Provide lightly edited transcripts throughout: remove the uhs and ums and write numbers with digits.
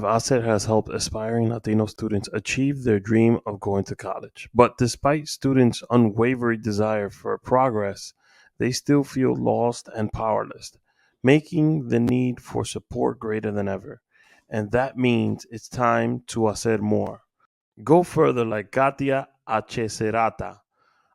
ASER has helped aspiring Latino students achieve their dream of going to college. But despite students' unwavering desire for progress, they still feel lost and powerless, making the need for support greater than ever. And that means it's time to hacer more. Go further like Katia Acheserata.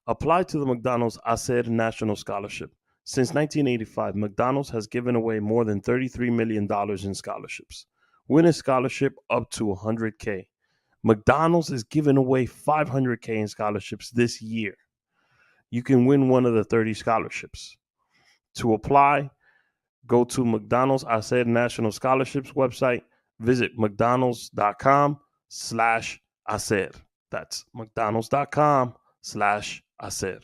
Apply to the McDonald's ASER National Scholarship. Since 1985, McDonald's has given away more than $33 million in scholarships. Win a scholarship up to 100K. McDonald's is giving away 500K in scholarships this year. You can win one of the 30 scholarships. To apply, go to McDonald's ASER National Scholarships website. Visit mcdonalds.com/ASER. That's mcdonalds.com/ASER.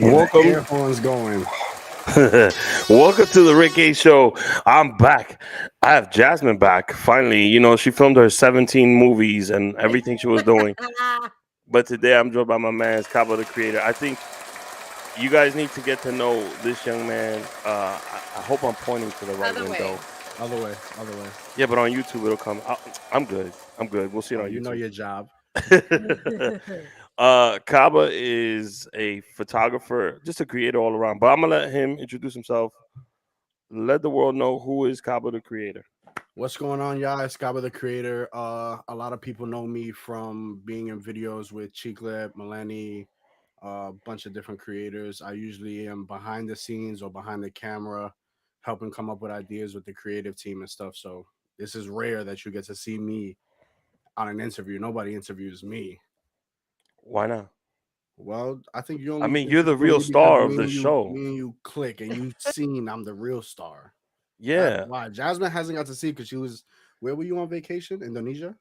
Welcome. Earphones going. Welcome to the Rick A Show. I'm back. I have Jasmine back. Finally, she filmed her 17 movies and everything she was doing. But today I'm joined by my man, Caba the Creator. I think you guys need to get to know this young man. I hope I'm pointing to the right window. Other way. Yeah, but on YouTube it'll come. I'm good. We'll see it on YouTube. You know your job. Caba is a photographer, just a creator all around. But I'm gonna let him introduce himself. Let the world know who is Caba the Creator. What's going on, y'all? It's Caba the Creator. A lot of people know me from being in videos with Chiclet, Melanie, a bunch of different creators. I usually am behind the scenes or behind the camera, helping come up with ideas with the creative team and stuff. So this is rare that you get to see me on an interview. Nobody interviews me. Why not? Well, I think you only. I mean, you're the real star of the show. Me and you click, and you've seen I'm the real star. Yeah. Why Jasmine hasn't got to see because she was. Where were you on vacation? Indonesia.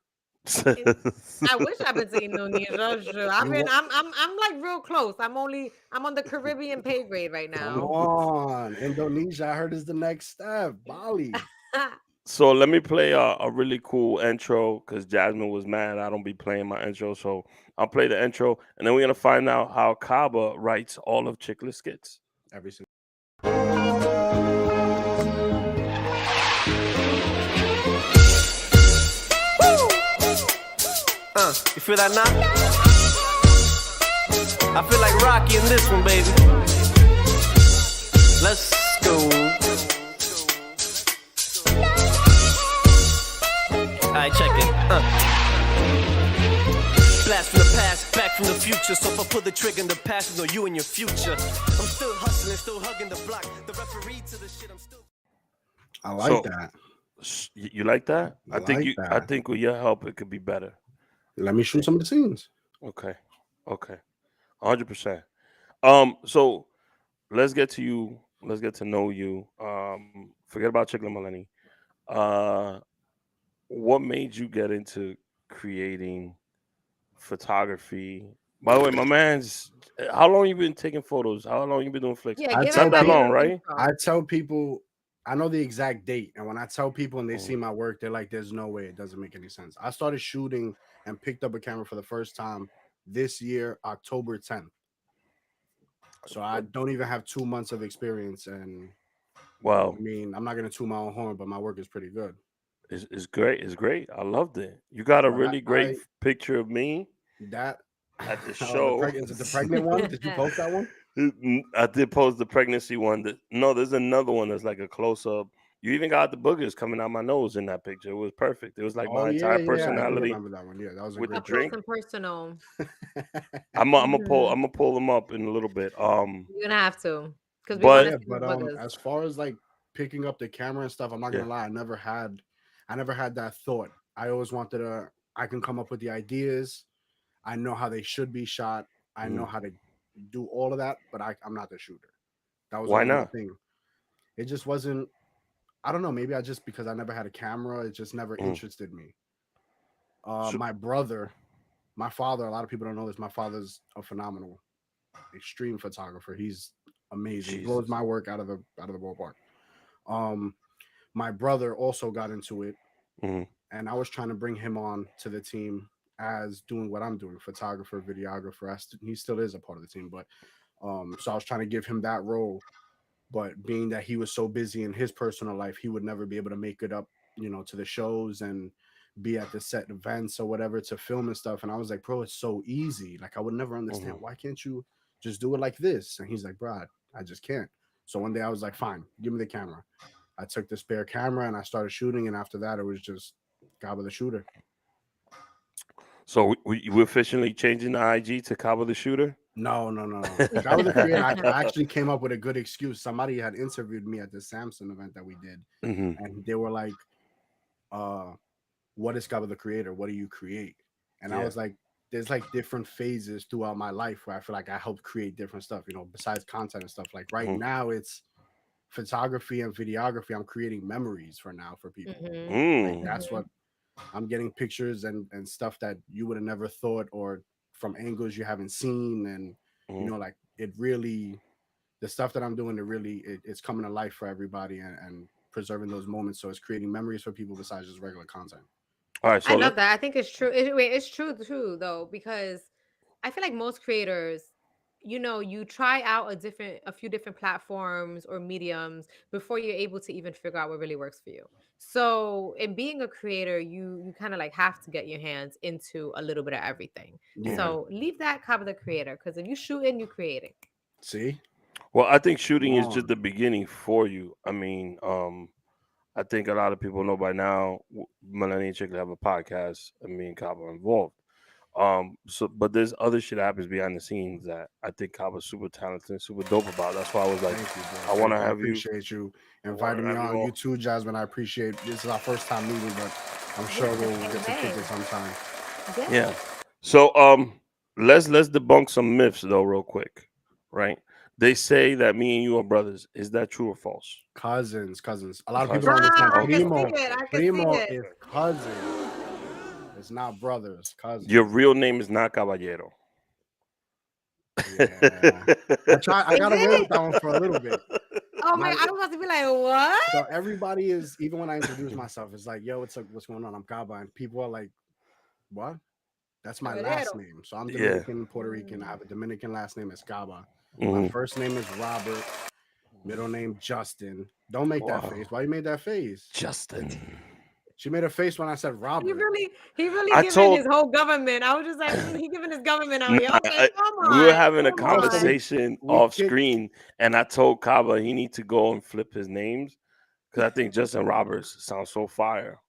I wish I've been to Indonesia. I'm like real close. I'm on the Caribbean pay grade right now. Come on, Indonesia. I heard is the next step. Bali. So let me play a really cool intro because Jasmine was mad I don't be playing my intro. So I'll play the intro, and then we're gonna find out how Caba writes all of Chiclet skits. Every single. You feel that now? I feel like Rocky in this one, baby. Let's go. Alright, check it. Blast from the past, back from the future. So if I pull the trigger in the past, know you and your future. I'm still hustling, still hugging the block. The referee to the shit, I'm still. I like that. You like that? I think I think with your help it could be better. Let me shoot some of the scenes. Okay. 100%. So let's get to you. Let's get to know you. Forget about Chiclet Melanie. What made you get into creating photography? By the way, my man's. How long you been taking photos? How long you been doing flicks? Yeah, It's not that long, right? I tell people, I know the exact date, and when I tell people and they see my work, they're like, "There's no way, it doesn't make any sense." I started shooting and picked up a camera for the first time this year, October 10th. So I don't even have 2 months of experience, and Wow. I mean, I'm not gonna toot my own horn, but my work is pretty good. It's great. It's great. I loved it. You got a really great picture of me that at the show. Is it the pregnant one? Did you post that one? I did post the pregnancy one. No, there's another one that's like a close up. You even got the boogers coming out my nose in that picture. It was perfect. It was like my entire personality. I remember that one. Yeah, that was with a the great drink. Personal. I'm gonna pull them up in a little bit. You're gonna have to, because as far as like picking up the camera and stuff, I'm not gonna lie. I never had that thought. I always wanted I can come up with the ideas. I know how they should be shot. I know how to do all of that, but I'm not the shooter. That was why not? The thing. It just wasn't. I don't know. Maybe because I never had a camera, it just never interested me. My brother, my father. A lot of people don't know this. My father's a phenomenal, extreme photographer. He's amazing. He blows my work out of the ballpark. My brother also got into it, and I was trying to bring him on to the team, as doing what I'm doing, photographer, videographer. He still is a part of the team, but so I was trying to give him that role. But being that he was so busy in his personal life, he would never be able to make it up, to the shows and be at the set events or whatever to film and stuff. And I was like, bro, it's so easy. Like, I would never understand, Mhm. why can't you just do it like this? And he's like, bro, I just can't. So one day I was like, fine, give me the camera. I took the spare camera and I started shooting. And after that, it was just Caba the Shooter. So we officially changing the IG to Caba the Shooter. No, no, no, no. Caba the Creator, I actually came up with a good excuse. Somebody had interviewed me at the Samsung event that we did. Hmm. And they were like, uh, what is Caba the Creator? What do you create? And I Yeah. was like, there's like different phases throughout my life where I feel like I helped create different stuff, besides content and stuff. Like right Hmm. now, it's photography and videography. I'm creating memories for now for people. Mhm. Like Mm. that's what I'm getting, pictures and stuff that you would have never thought, or from angles you haven't seen. And, Hmm. like it really, the stuff that I'm doing, it's coming to life for everybody, and preserving those moments. So it's creating memories for people besides just regular content. All right. I So love let. that. I think it's true. Wait, it's true too, though, because I feel like most creators, you try out a few different platforms or mediums before you're able to even figure out what really works for you. So, in being a creator, you kind of like have to get your hands into a little bit of everything. Yeah. Mhm. So, leave that cover the creator, because if you shooting, you creating. See? Well, I think Come shooting is just on. the beginning for you. I mean, I think a lot of people know by now. Melanie and Chick have a podcast. I mean, Cabo involved. So, but there's other shit that happens behind the scenes that I think Cabo's super talented, super dope about. That's why I was like, Thank you, bro. I want Thank to you. I have you. appreciate you I want inviting to me have you on. all. You too, Jasmine. I appreciate, this is our first time meeting, but I'm Yeah, sure the we'll same get to kick way. it sometime. Yeah. Yes. So, let's debunk some myths though, real quick. Right? They say that me and you are brothers. Is that true or false? Cousins, cousins. A lot of people don't Cousins. understand. I can Okay. see Primo, it. I can see Primo it. is cousins. It's not brothers, Your cousins. real name is not Caballero. Yeah. I Is got away with it? that one for a little bit. Oh my! My I was about to be like, what? So everybody is, even when I introduce myself, it's like, yo, what's going on? I'm Kaba. And people are like, what? That's my last Caballero. name. So I'm Yeah. Dominican, Puerto Rican. I Mm. have a Dominican last name, is Kaba. My Hmm. first name is Robert, middle name Justin. Don't make that Wow. face. Why you made that face? Justin. She made a face when I said He Robert. really, he really I giving told his whole government. I was just like, he giving his government out Nah, here. Okay, come we were on, having a come No, so on. conversation we off kicked. screen, and I told Kaba he need to go and flip his names because I think Justin Roberts sounds so fire.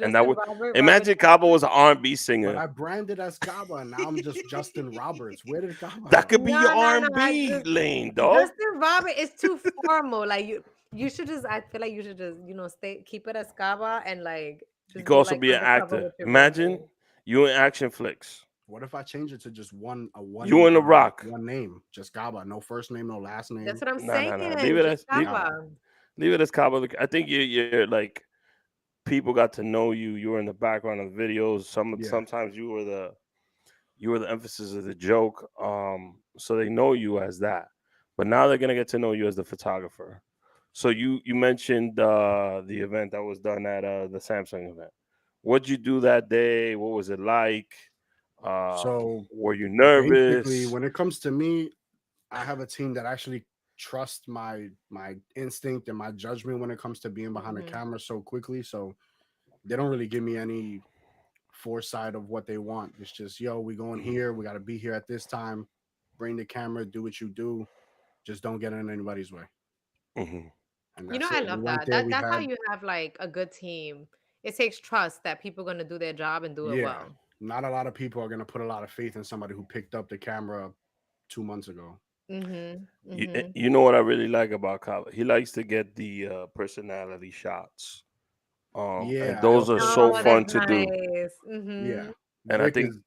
And that Justin would Robert imagine Kaba Justin. was an R&B But singer. I branded as Kaba, and now I'm just Justin Roberts. Where did Kaba That go? could be No, your no, no. I R&B just lane, dog. Justin Robert is too formal. Like you should just. I feel like you should just stay keep it as Caba and like You just could be also like be an undercover actor. with your real Imagine name. you in action flicks. What if I change it to just You in the Rock. one name, just Kaba, no first name, no last That's name. what I'm Nah, saying. nah, nah. Leave it Just as Kaba. Caba. leave it as Kaba. I think you're like people got to know you. You were in the background of videos. Yeah. Sometimes you were the emphasis of the joke. So they know you as that. But now they're gonna get to know you as the photographer. So you mentioned the event that was done at the Samsung event. What'd you do that day? What was it like? So Were you basically, nervous? when it comes to me, I have a team that actually trusts my instinct and my judgment when it comes to being behind the Hmm. camera so quickly. So they don't really give me any foresight of what they want. It's just, yo, we going here. We got to be here at this time. Bring the camera. Do what you do. Just don't get in anybody's way. Hmm. And You know, that's I it. We love went that. there. We That's how had, you have like a good team. It takes trust that people are gonna do their job and do it yeah. well. Not a lot of people are gonna put a lot of faith in somebody who picked up the camera 2 months ago. Mhm. You, Mhm. you know what I really like about Kava? He likes to get the personality shots. And Yeah, I those are also so Oh, yeah, that's fun to do. nice. yeah. Mhm. And I Vic think is.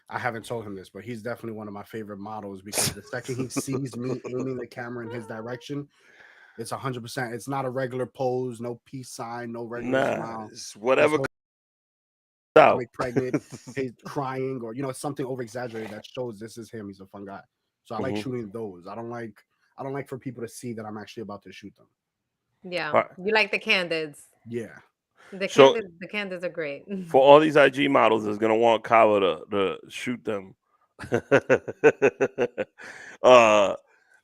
I haven't told him this, but he's definitely one of my favorite models because the second he sees me aiming the camera in his direction, it's 100%. It's not a regular pose, no peace sign, no regular nah, smile. it's His whatever whole comes out. stomach pregnant, he's crying, or something over exaggerated that shows this is him. He's a fun guy. So I like Hmm. shooting those. I don't like for people to see that I'm actually about to shoot them. Yeah. All right. You like the candids. Yeah. So The candids are great. for all these IG models that's gonna want Kava to shoot them, uh,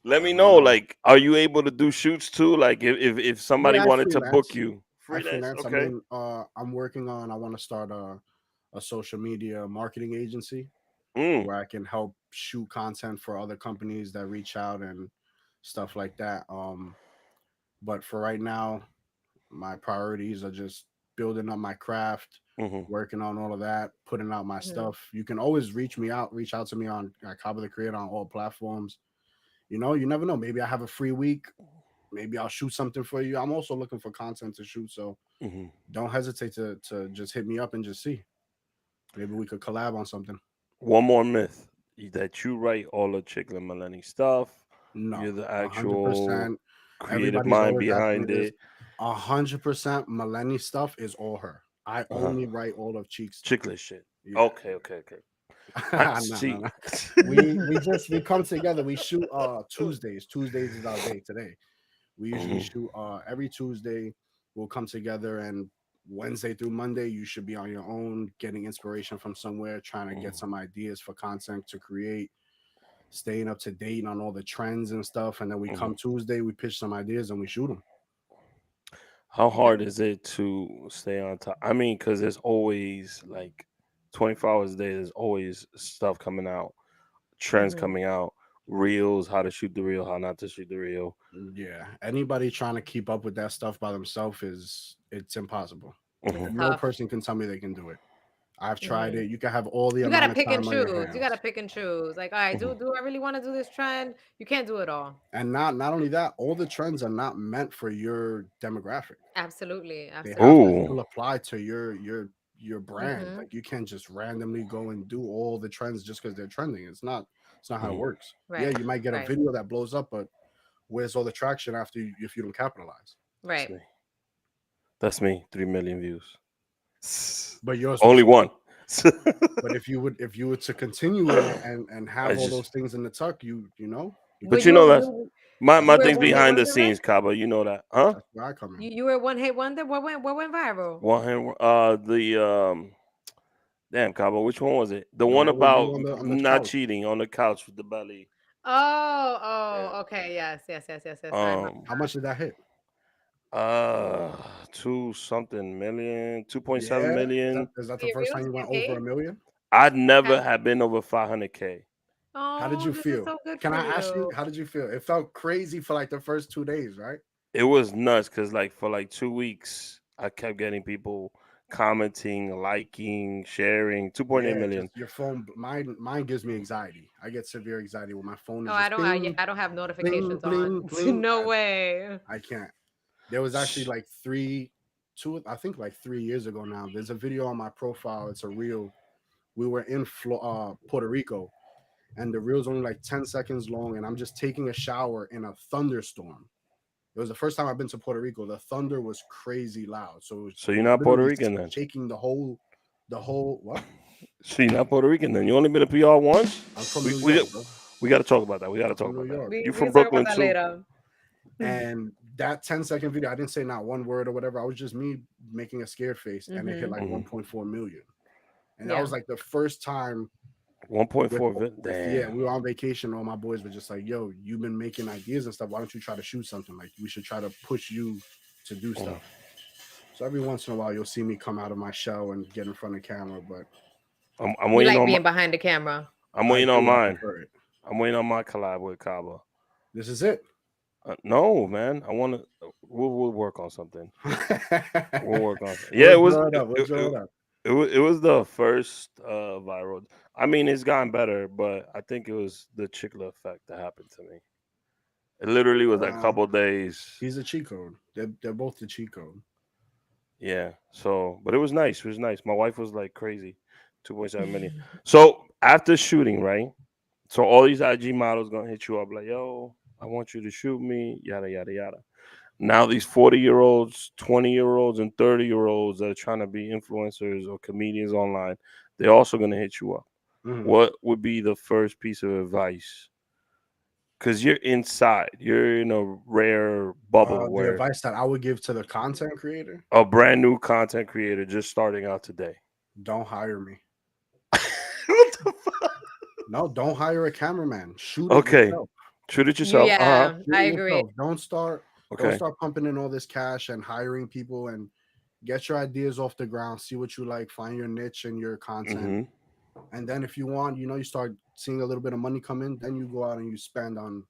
let me know. Uh, Like, are you able to do shoots too? Like, if somebody yeah, I wanted to book freelance. you, I freelance, freelance. I okay. mean, I'm working on. I want to start a social media marketing agency Mm, where I can help shoot content for other companies that reach out and stuff like that. But for right now, my priorities are just building up my craft, hmm working on all of that, putting out my Mhm. stuff. You can always reach out to me on Caba the Creator on all platforms. You know, you never know. Maybe I have a free week. Maybe I'll shoot something for you. I'm also looking for content to shoot, so hmm don't hesitate to just hit me up and just see. Maybe we could collab on something. One more myth that you write all the Chick and Millennium stuff. No, You're the a hundred actual percent. creative Everybody's mind always asking me behind this. it. 100% Melanie stuff is all her. I Uh-huh. only write all of Cheek stuff. Chickless shit. Yeah. Okay, okay, okay. I No, no, see. no. We come together. We shoot Tuesdays. Tuesdays is our day today. We usually Mhm, shoot every Tuesday. We'll come together, and Wednesday through Monday you should be on your own, getting inspiration from somewhere, trying to get mhm, some ideas for content to create, staying up to date on all the trends and stuff. And then we mhm. come Tuesday, we pitch some ideas and we shoot them. How Yeah. hard is it to stay on top? I mean, because there's always like 24 hours a day, there's always stuff coming out, trends Mhm. coming out, reels, how to shoot the reel, how not to shoot the reel. Yeah, anybody trying to keep up with that stuff by themselves is it's impossible. It's Mhm, No tough. person can tell me they can do it. I've tried Mhm. it. You can have all the You gotta amount of pick and time on your choose. You gotta hands. pick and choose. Like, all right, mhm, do I really want to do this trend? You can't do it all. And not only that, all the trends are not meant for your demographic. Absolutely, They have to absolutely. Ooh. still apply to your brand. Mhm. Like you can't just randomly go and do all the trends just because they're trending. It's not how it Mhm. works. Yeah, Right. you might get a Right. video that blows up, but where's all the traction after if you don't capitalize? That's Right. me. That's me. 3 million views. But yours was Only so. one. But if you were to continue it and I have all those just, things in the tuck, you Were but could you do you know it. that's you my were a thing's one hit behind the wonder, right? scenes, Kaba. You know that, huh? That's where I come in. You were a one hit wonder. What went viral? One hand, the damn Kaba. Which one was it? The The one one with you about on the not couch. cheating on the couch with the belly. Oh, Yeah. oh, okay. Yes, yes, yes, yes, yes. I remember. Um. How much did that hit? Uh. Two something million. 2.7 Yeah, is that million. is that the Your first time views you went getting over paid? a million? I'd Have, never have been over 500K. How did oh, you this is feel? so good Can for I ask you, you. how did you feel? It felt crazy for like the first 2 days, right? It was nuts because like for like 2 weeks, I kept getting people commenting, liking, sharing. 2.8 Yeah, million. just your phone. Mine gives me anxiety. I get severe anxiety when my phone Oh, is I just don't. Yeah, bling, I don't have bling, notifications on. bling, bling. No way. I can't. There was actually like I think like 3 years ago now. There's a video on my profile. It's a reel. We were in Puerto Rico, and the reel's only like 10 seconds long, and I'm just taking a shower in a thunderstorm. It was the first time I've been to Puerto Rico. The thunder was crazy loud, so So it you're was not Puerto literally Rican then. shaking the whole what? So you're not Puerto Rican then. You only been to PR once. I'm from We New we York, bro. we got to talk about that. We got to I'm talk from New about that. York. You We from can talk about Brooklyn that too? later. And that 10-second video, I didn't say not one word or whatever. I was just me making a scared face, and it hit Mm-hmm. like hmm 1.4 million. And that Yeah. was like the first time 1.4. yeah, Damn. we were on vacation. All my boys were just like, "Yo, you've been making ideas and stuff. Why don't you try to shoot something? Like we should try to push you to do Mhm. stuff." So every once in a while, you'll see me come out of my shell and get in front of camera, but I'm You waiting like on my. being behind the camera. I'm I waiting on do. I mine. prefer it. I'm waiting on my collab with Kaba. This is it. No, man. I want to. We'll work on something. We'll work on. Yeah, We'll it was. draw it up. We'll draw it up. It was the first viral. I mean, it's gotten better, but I think it was the Chicla effect that happened to me. It literally was like a Uh, couple days. he's a cheat code. They're both the cheat code. Yeah. So, but it was nice. It was nice. My wife was like crazy. 2.7 million. So after shooting, right? So all these IG models gonna hit you up like, yo, I want you to shoot me, yada yada yada. Now these 40-year-olds, 20-year-olds, and 30-year-olds that are trying to be influencers or comedians online, they're also gonna hit you up. Mhm. What would be the first piece of advice? Because you're inside. You're in a rare bubble The where advice that I would give to the content creator: a brand new content creator just starting out today. don't hire me. What the fuck? No, don't hire a cameraman. Shoot it Okay. yourself. Shoot it You, yourself. Uh huh. yeah, Shoot I it agree. yourself. Don't Okay. start pumping in all this cash and hiring people, and get your ideas off the ground. See what you like. Find your niche and your content. Mm-hmm. And then if you want, you start seeing a little bit of money come in, then you go out and you spend on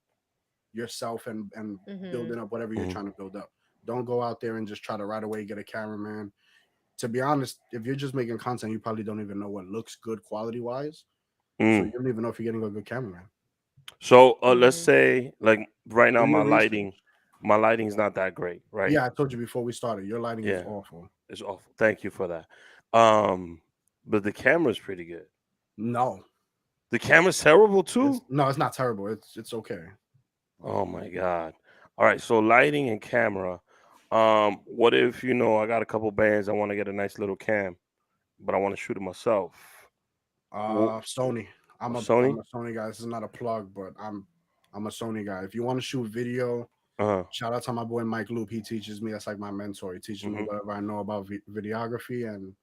yourself and Hmm. building up whatever you're Mm-hmm. trying to build up. Don't go out there and just try to right away get a cameraman. To be honest, if you're just making content, you probably don't even know what looks good quality wise. So you Mm. don't even know if you're getting a good cameraman. So let's Hmm. say like right now Do your research. my lighting's not that great, right? Yeah, I told you before we started, your lighting is Yeah, awful. it's awful. Thank you for that. Um, but the camera's pretty good. No, The camera's terrible too. it's not terrible. It's okay. Oh my god. All right, so lighting and camera. What if I got a couple bands, I want to get a nice little cam, but I want to shoot it myself. Wh- Sony. I'm Sony? a Sony guy. This is not a plug, but I'm a Sony guy. If you want to shoot video, Uh-huh. shout out to my boy Mike Loop. He teaches me. That's like my mentor. He teaches me Hmm. whatever I know about videography, and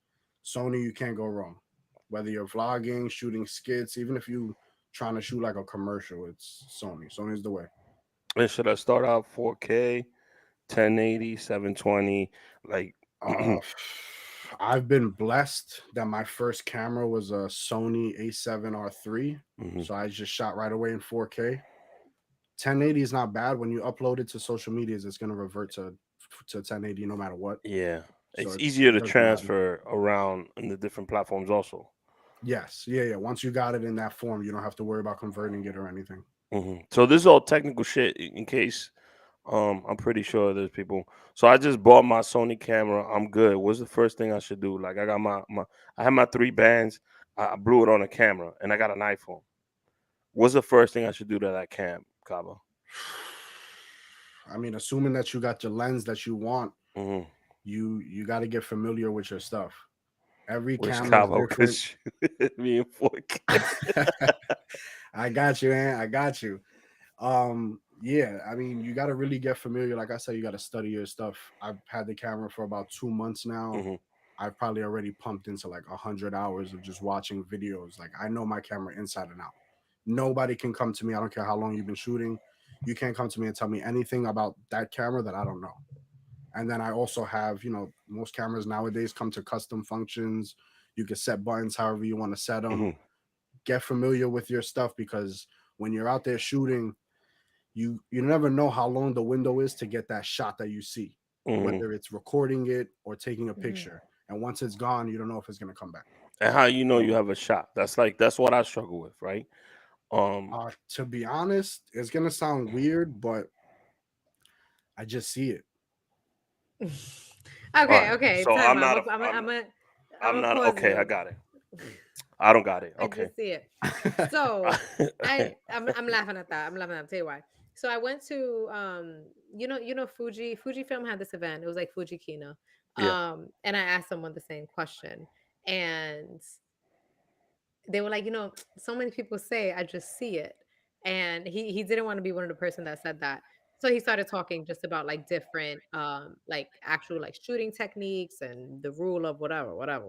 Sony. You can't go wrong. Whether you're vlogging, shooting skits, even if you trying to shoot like a commercial, it's Sony. Sony's the way. And should I start out 4K, 1080, 720? Like, Uh, I've been blessed that my first camera was a Sony A7R3, mhm. so I just shot right away in 4K. 1080 is not bad. When you upload it to social medias, it's gonna revert to 1080 no matter what. Yeah, So it's easier it to doesn't matter. transfer around in the different platforms also. Yes, yeah. Once you got it in that form, you don't have to worry about converting it or anything. So this is all technical shit. In case, I'm pretty sure there's people. So I just bought my Sony camera. I'm good. What's the first thing I should do? Like I got I have my three bands. I blew it on a camera, and I got an iPhone. What's the first thing I should do to that cam, Caba? I mean, assuming that you got your lens that you want, Mm-hmm. you got to get familiar with your stuff. Every Which camera is Cabo could different. shoot me in 4K? I got you, man. I got you. Yeah, I mean, you got to really get familiar. Like I said, you got to study your stuff. I've had the camera for about 2 months now. Mm-hmm. I've probably already pumped into like 100 hours of just watching videos. Like I know my camera inside and out. Nobody can come to me. I don't care how long you've been shooting. You can't come to me and tell me anything about that camera that I don't know. And then I also have, most cameras nowadays come to custom functions. You can set buttons however you want to set them. Mm-hmm. Get familiar with your stuff, because when you're out there shooting, you never know how long the window is to get that shot that you see, Mm-hmm. whether it's recording it or taking a Hmm. picture. And once it's gone, you don't know if it's gonna come back. And how you know you So, have a shot? That's what I struggle with, right? Um, to be honest, it's gonna sound weird, but I just see it. all Okay, right. okay. So Time I'm out. not a I'm I'm a not pause okay. I you. got it. I don't got it. I Okay. just see it. So I'm laughing at that. I'm laughing at that. I'll tell you why. So I went to Fuji Film had this event. It was like Fuji Kino. Yeah. And I asked someone the same question. And they were like, so many people say I just see it. And he didn't want to be one of the person that said that. So he started talking just about like different like actual like shooting techniques and the rule of whatever. I don't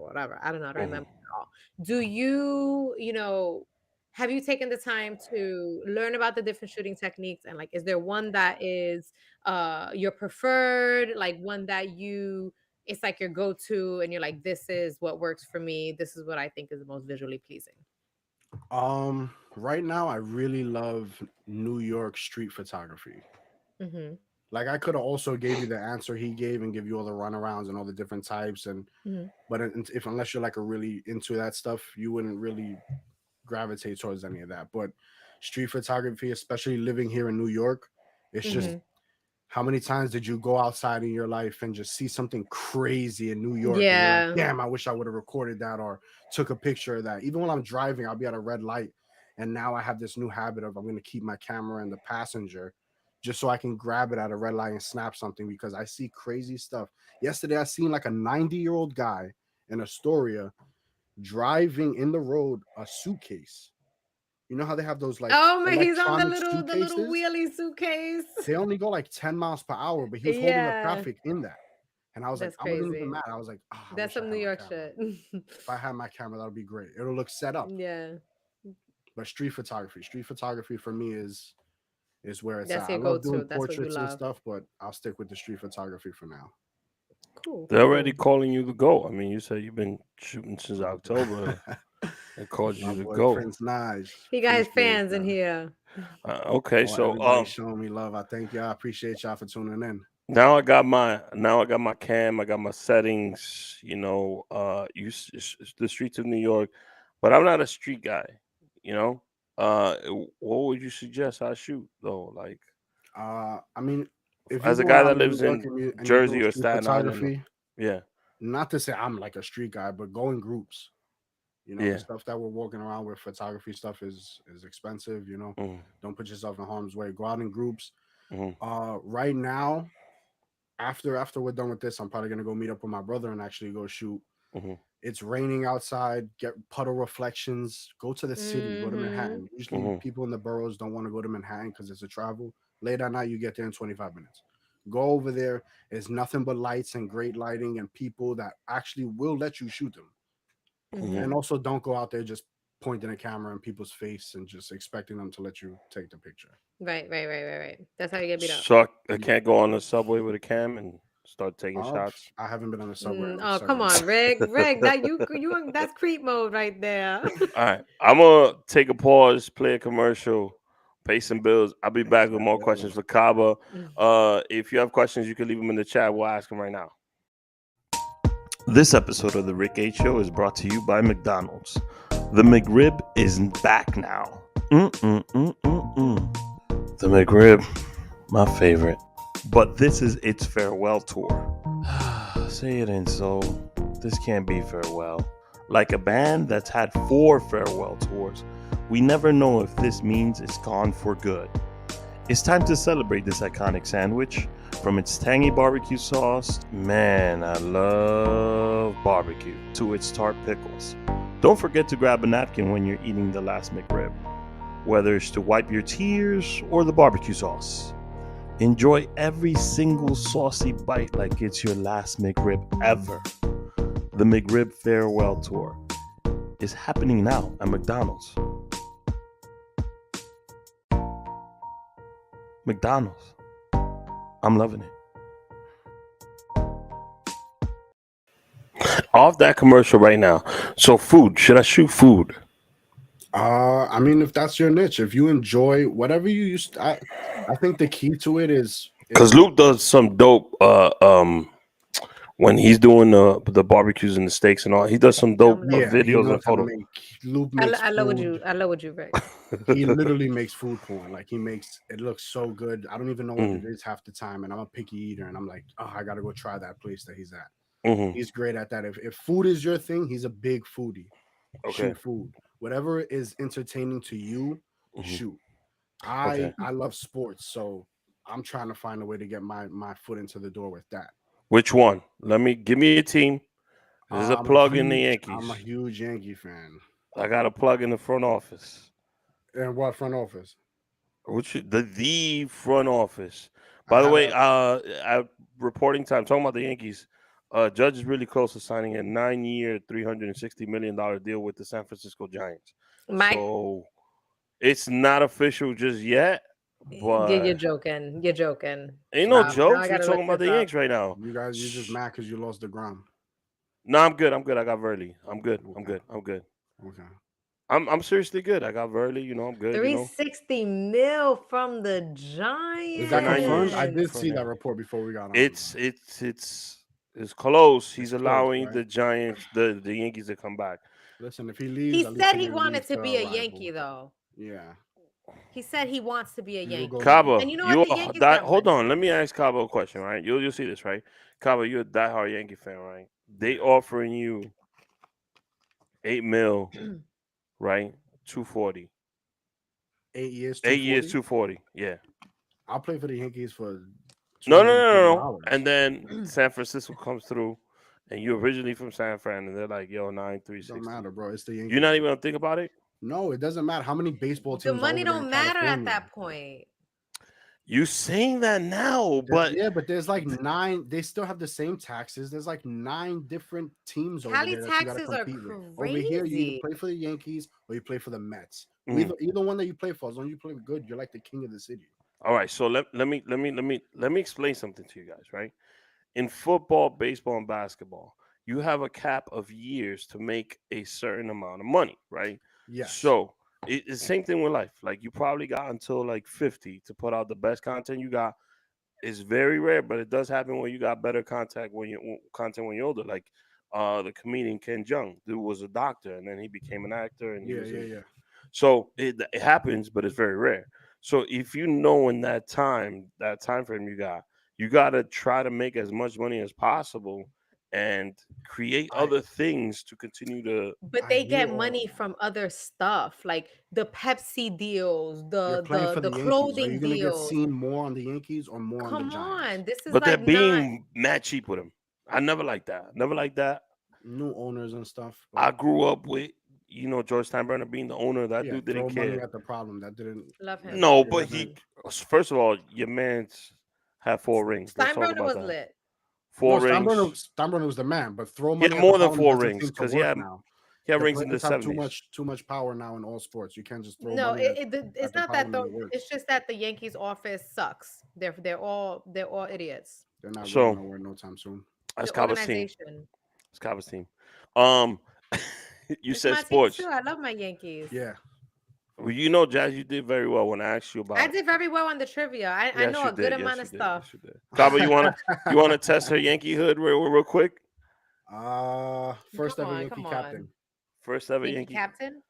know, I don't remember Hmm. at all. Do you, have you taken the time to learn about the different shooting techniques, and like is there one that is your preferred, like one that you it's like your go-to and you're like, this is what works for me, this is what I think is the most visually pleasing? Right now I really love New York street photography. Mm-hmm. Like I could have also gave you the answer he gave and give you all the runarounds and all the different types, and Mm-hmm. but if unless you're like a really into that stuff, you wouldn't really gravitate towards any of that. But street photography, especially living here in New York, it's just, Mm-hmm. how many times did you go outside in your life and just see something crazy in New York and you're like, Yeah. damn, I wish I would have recorded that or took a picture of that. Even when I'm driving, I'll be at a red light. And now I have this new habit of I'm going to keep my camera in the passenger just so I can grab it at a red light and snap something, because I see crazy stuff. Yesterday, I seen like a 90-year-old guy in Astoria driving in the road a suitcase You know how they have those like Oh my, he's on electronic the little suitcases? wheelie suitcase. They only go like 10 miles per hour, but he was holding up Yeah, traffic in that. And I was like, that's I wasn't even crazy. mad. I was like, I That's wish I some New had my York camera. shit. If I had my camera, that would be great. It'll look set up. Yeah, But street photography for me is where it's that's at. I your love go-to. doing That's what you portraits and love. stuff, but I'll stick with the street photography for now. Cool, They're already cool. calling you the GOAT. I mean, you said you've been shooting since My, October. They called my you the boy GOAT. Prince Naj. He got his Appreciate fans in that. here. Okay, Oh, so everybody showing me love. I thank y'all. I appreciate y'all for tuning in. now I got my cam, I got my settings. The streets of New York, but I'm not a street guy. You know, what would you suggest I shoot though? Like I mean, if you're as a going guy out that in New lives York in and you're Jersey doing or street Staten Island, photography, yeah, not to say I'm like a street guy, but go in groups. The yeah, stuff that we're walking around with photography stuff is expensive. mm, Don't put yourself in harm's way. Go out in groups. mm, Right now, after we're done with this, I'm probably gonna go meet up with my brother and actually go shoot. mm, It's raining outside. Get puddle reflections. Go to the city. Go to Mm-hmm. Manhattan. Usually, mm, people in the boroughs don't want to go to Manhattan because it's a travel. Late at night, you get there in 25 minutes. Go over there. It's nothing but lights and great lighting and people that actually will let you shoot them. mm. And Mm-hmm. also, don't go out there just pointing a camera in people's face and just expecting them to let you take the picture. Right. That's how you get beat up. So I can't go on the subway with a cam and start taking shots. I haven't been on the subway in like Oh, come 7 years. on, Rick, that that's creep mode right there. All right, I'm gonna take a pause, play a commercial, pay some bills. I'll be back with more questions for Caba. If you have questions, you can leave them in the chat. We'll ask them right now. This episode of the Rick H Show is brought to you by McDonald's. The McRib is back now. The McRib, my favorite. But this is its farewell tour. Say it ain't so. This can't be farewell. Like a band that's had 4 farewell tours, we never know if this means it's gone for good. It's time to celebrate this iconic sandwich. From its tangy barbecue sauce, man, I love barbecue, to its tart pickles. Don't forget to grab a napkin when you're eating the last McRib, whether it's to wipe your tears or the barbecue sauce. Enjoy every single saucy bite like it's your last McRib ever. The McRib Farewell Tour is happening now at McDonald's. McDonald's. I'm loving it. Off that commercial right now. So food. Should I shoot food? I mean, if that's your niche, if you enjoy whatever you used, I think the key to it is Because Luke does some dope. When he's doing the barbecues and the steaks and all, he does some dope Listen, yeah, he videos knows and how to photos. make. Luke makes food. I love what you, Rick. He literally makes food porn. Like he makes it look so good. I don't even know what it Mm, is half the time, and I'm a picky eater, and I'm like, oh, I gotta go try that place that he's at. mhm. He's great at that. If food is your thing, he's a big foodie. Okay. Shoot food. Whatever is entertaining to you, Mhm. shoot. Okay. I love sports, so I'm trying to find a way to get my foot into the door with that. Which one? Give me a team. There's a plug in the I'm a Yankees. huge Yankee fan. I got a plug in the front office. And what front office? The front office. I By the had way, a at reporting time, talking about the Yankees, Judge is really close to signing a 9-year, $360 million deal with the San Francisco Giants. Mike, So it's not official just yet, you're but joking. You're joking. ain't no Now I jokes. We're gotta look talking about this the up. Yanks right now. you just mad because you lost the ground. No, I'm good. I'm good. I got Verley. I'm good. I'm Okay. good. I'm good. Okay. I'm seriously good. I got Verley. I'm good. 360 mil from the Is For that 9 years. confirmed? I Giants. did For see that 9. report before we got on. It's close. It's He's close, allowing right? the Giants, the Yankees to come back. Listen, if he He leaves, at least said he he didn't wanted leave to to be a a Yankee, rival. though. Yeah. He said he wants to be a He will go Yankee. there. And Cabo, you know what? you The are Yankees got hold money. on. Let me ask Cabo a question, right? You'll see this, right? Cabo, you're a diehard Yankee fan, right? They Yeah. offering you 8 mil, right? 240. 8 years, 8 years, 240. 240. Yeah. I'll play for the Yankees for two No, no, hundred no, forty no, no. dollars. And then San Francisco comes through, and you're originally from San Fran, and they're like, "Yo, 9 Don't 360." matter, bro. It's the You're Yankees, not bro. even gonna think about it. No, it doesn't matter how many baseball The teams are money over there in don't matter at California. that point. You saying that now, but Yeah, but there's like nine. They still have the same taxes. There's like nine different teams over Cali there that you got to taxes are compete with. Over here, you either crazy. play for the Yankees or you play for the Mets. mm, Either one that you play for, as long as you play good, you're like the king of the city. all right. So let me explain something to you guys. Right, in football, baseball, and basketball, you have a cap of years to make a certain amount of money. Right. Yes. So it's the same thing with life. Like you probably got until like 50 to put out the best content you got. It's very rare, but it does happen when you got better contact when you content when you're older. Like the comedian Ken Jeong, who was a doctor and then he became an actor and he Yeah, was yeah, in. yeah. So it happens, but it's very rare. So if you know in that time frame you got to try to make as much money as possible and create I other things to continue to. But I they hear get all. money from other stuff, like the Pepsi deals, You're the playing the for the the Yankees. Are clothing you gonna get deals. seen more on the Yankees or more on the Come Giants? on, this is But they're like not. being mad cheap with him. I never liked that. Never liked that. New owners and stuff, but I grew up with George Steinbrenner being the owner. That yeah, dude didn't throw money care. at the problem. That didn't. Love him, No, It but love he him. first of all, your man's had four rings. Let's talk Steinbrenner about was that. lit. No, Four rings. Steinbrenner was the man, but throw He money had at the more than problem four doesn't rings seem to because he work had now. he had The rings in the players have '70s. too much power now in all sports. You can't just throw No, money it's at the not that problem though. and it It's works. just that the Yankees office sucks. They're all idiots. They're not going So nowhere no time soon. that's The Kava's team. organization. That's Kava's team. Um, you It's said my team too. sports. I love my Yankees. Yeah, Well, Jazz, you did very well when I asked you I about. did very well on the trivia. I Yes, know you a good did. amount Yes, of you did. Yes, stuff. you did. Kava, you wanna test her Yankee hood real quick? first Come ever on, Yankee come captain. on. First ever Yankee Yankee. captain?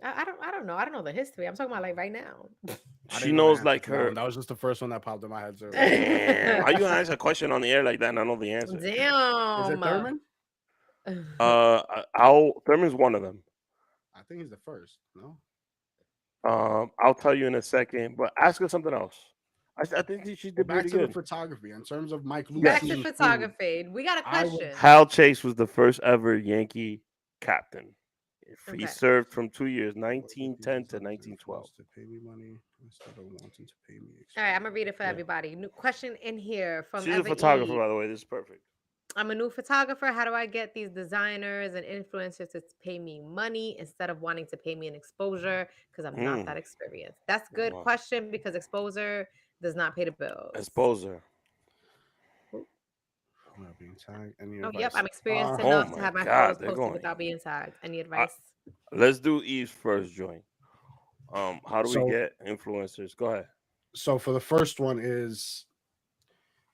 I don't know. I don't know the history. I'm talking about like right now. I She didn't know the knows answer like to that her. one. That was just the first one that popped in my head too. Damn. How you gonna ask a question on the air like that and I know the answer? Is it Damn. Thurman? I'll Thurman's one of them. I think he's the first. No, I'll tell you in a second, but ask her something else. I think that she go did back pretty to the good. photography. In terms of Mike Back to Yes. Lucci's food, photography. We got a I would. question. Hal Chase was the first ever Yankee captain. If he Okay. served from 2 years, What Yankee 1910 to deserves 1912. was to pay me money instead of wanting to pay me All right, I'm gonna exposure. read it for Yeah. everybody. New question in here from She's a Ever photographer, E. by the way. This is perfect. I'm a new photographer. How do I get these designers and influencers to pay me money instead of wanting to pay me an exposure? Because I'm not that Mm. experienced. That's a good Wow. question because exposure does not pay the bills. Exposer. Oh, Without being tagged. Any oh, yep. advice? I'm experienced Oh enough to my have my God, photos they're posted going. without being tagged. Any I, advice? let's do Eve's first joint. How do we So get influencers? Go ahead. for the first one is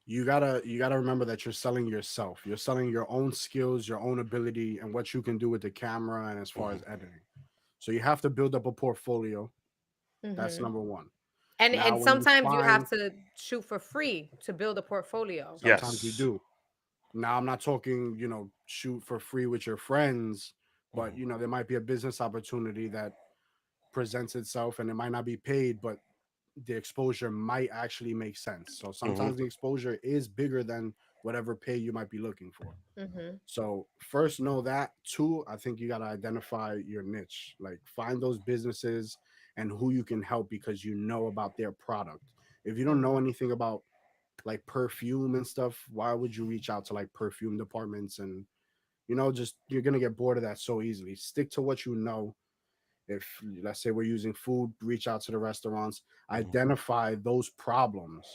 you gotta remember that you're selling yourself. You're selling your own skills, your own ability, and what you can do with the camera and as far Mhm. as editing. So you have to build up a portfolio. That's Hmm. number one. Now, And when you sometimes you find, have to shoot for free to build a portfolio. sometimes you Yes. do. Now, I'm not talking, shoot for free with your friends, but Mhm. there might be a business opportunity that presents itself, and it might not be paid, but the exposure might actually make sense. So Mhm. sometimes the exposure is bigger than whatever pay you might be looking for. Hmm. So first know that. Two, I think you got to identify your niche. Like find those businesses and who you can help because you know about their product. If you don't know Hmm. anything about like perfume and stuff, why would you reach out to like perfume departments and just you're going to get bored of that so easily. Stick to what you know. If let's say we're using food, reach out to the restaurants, Mhm. identify those problems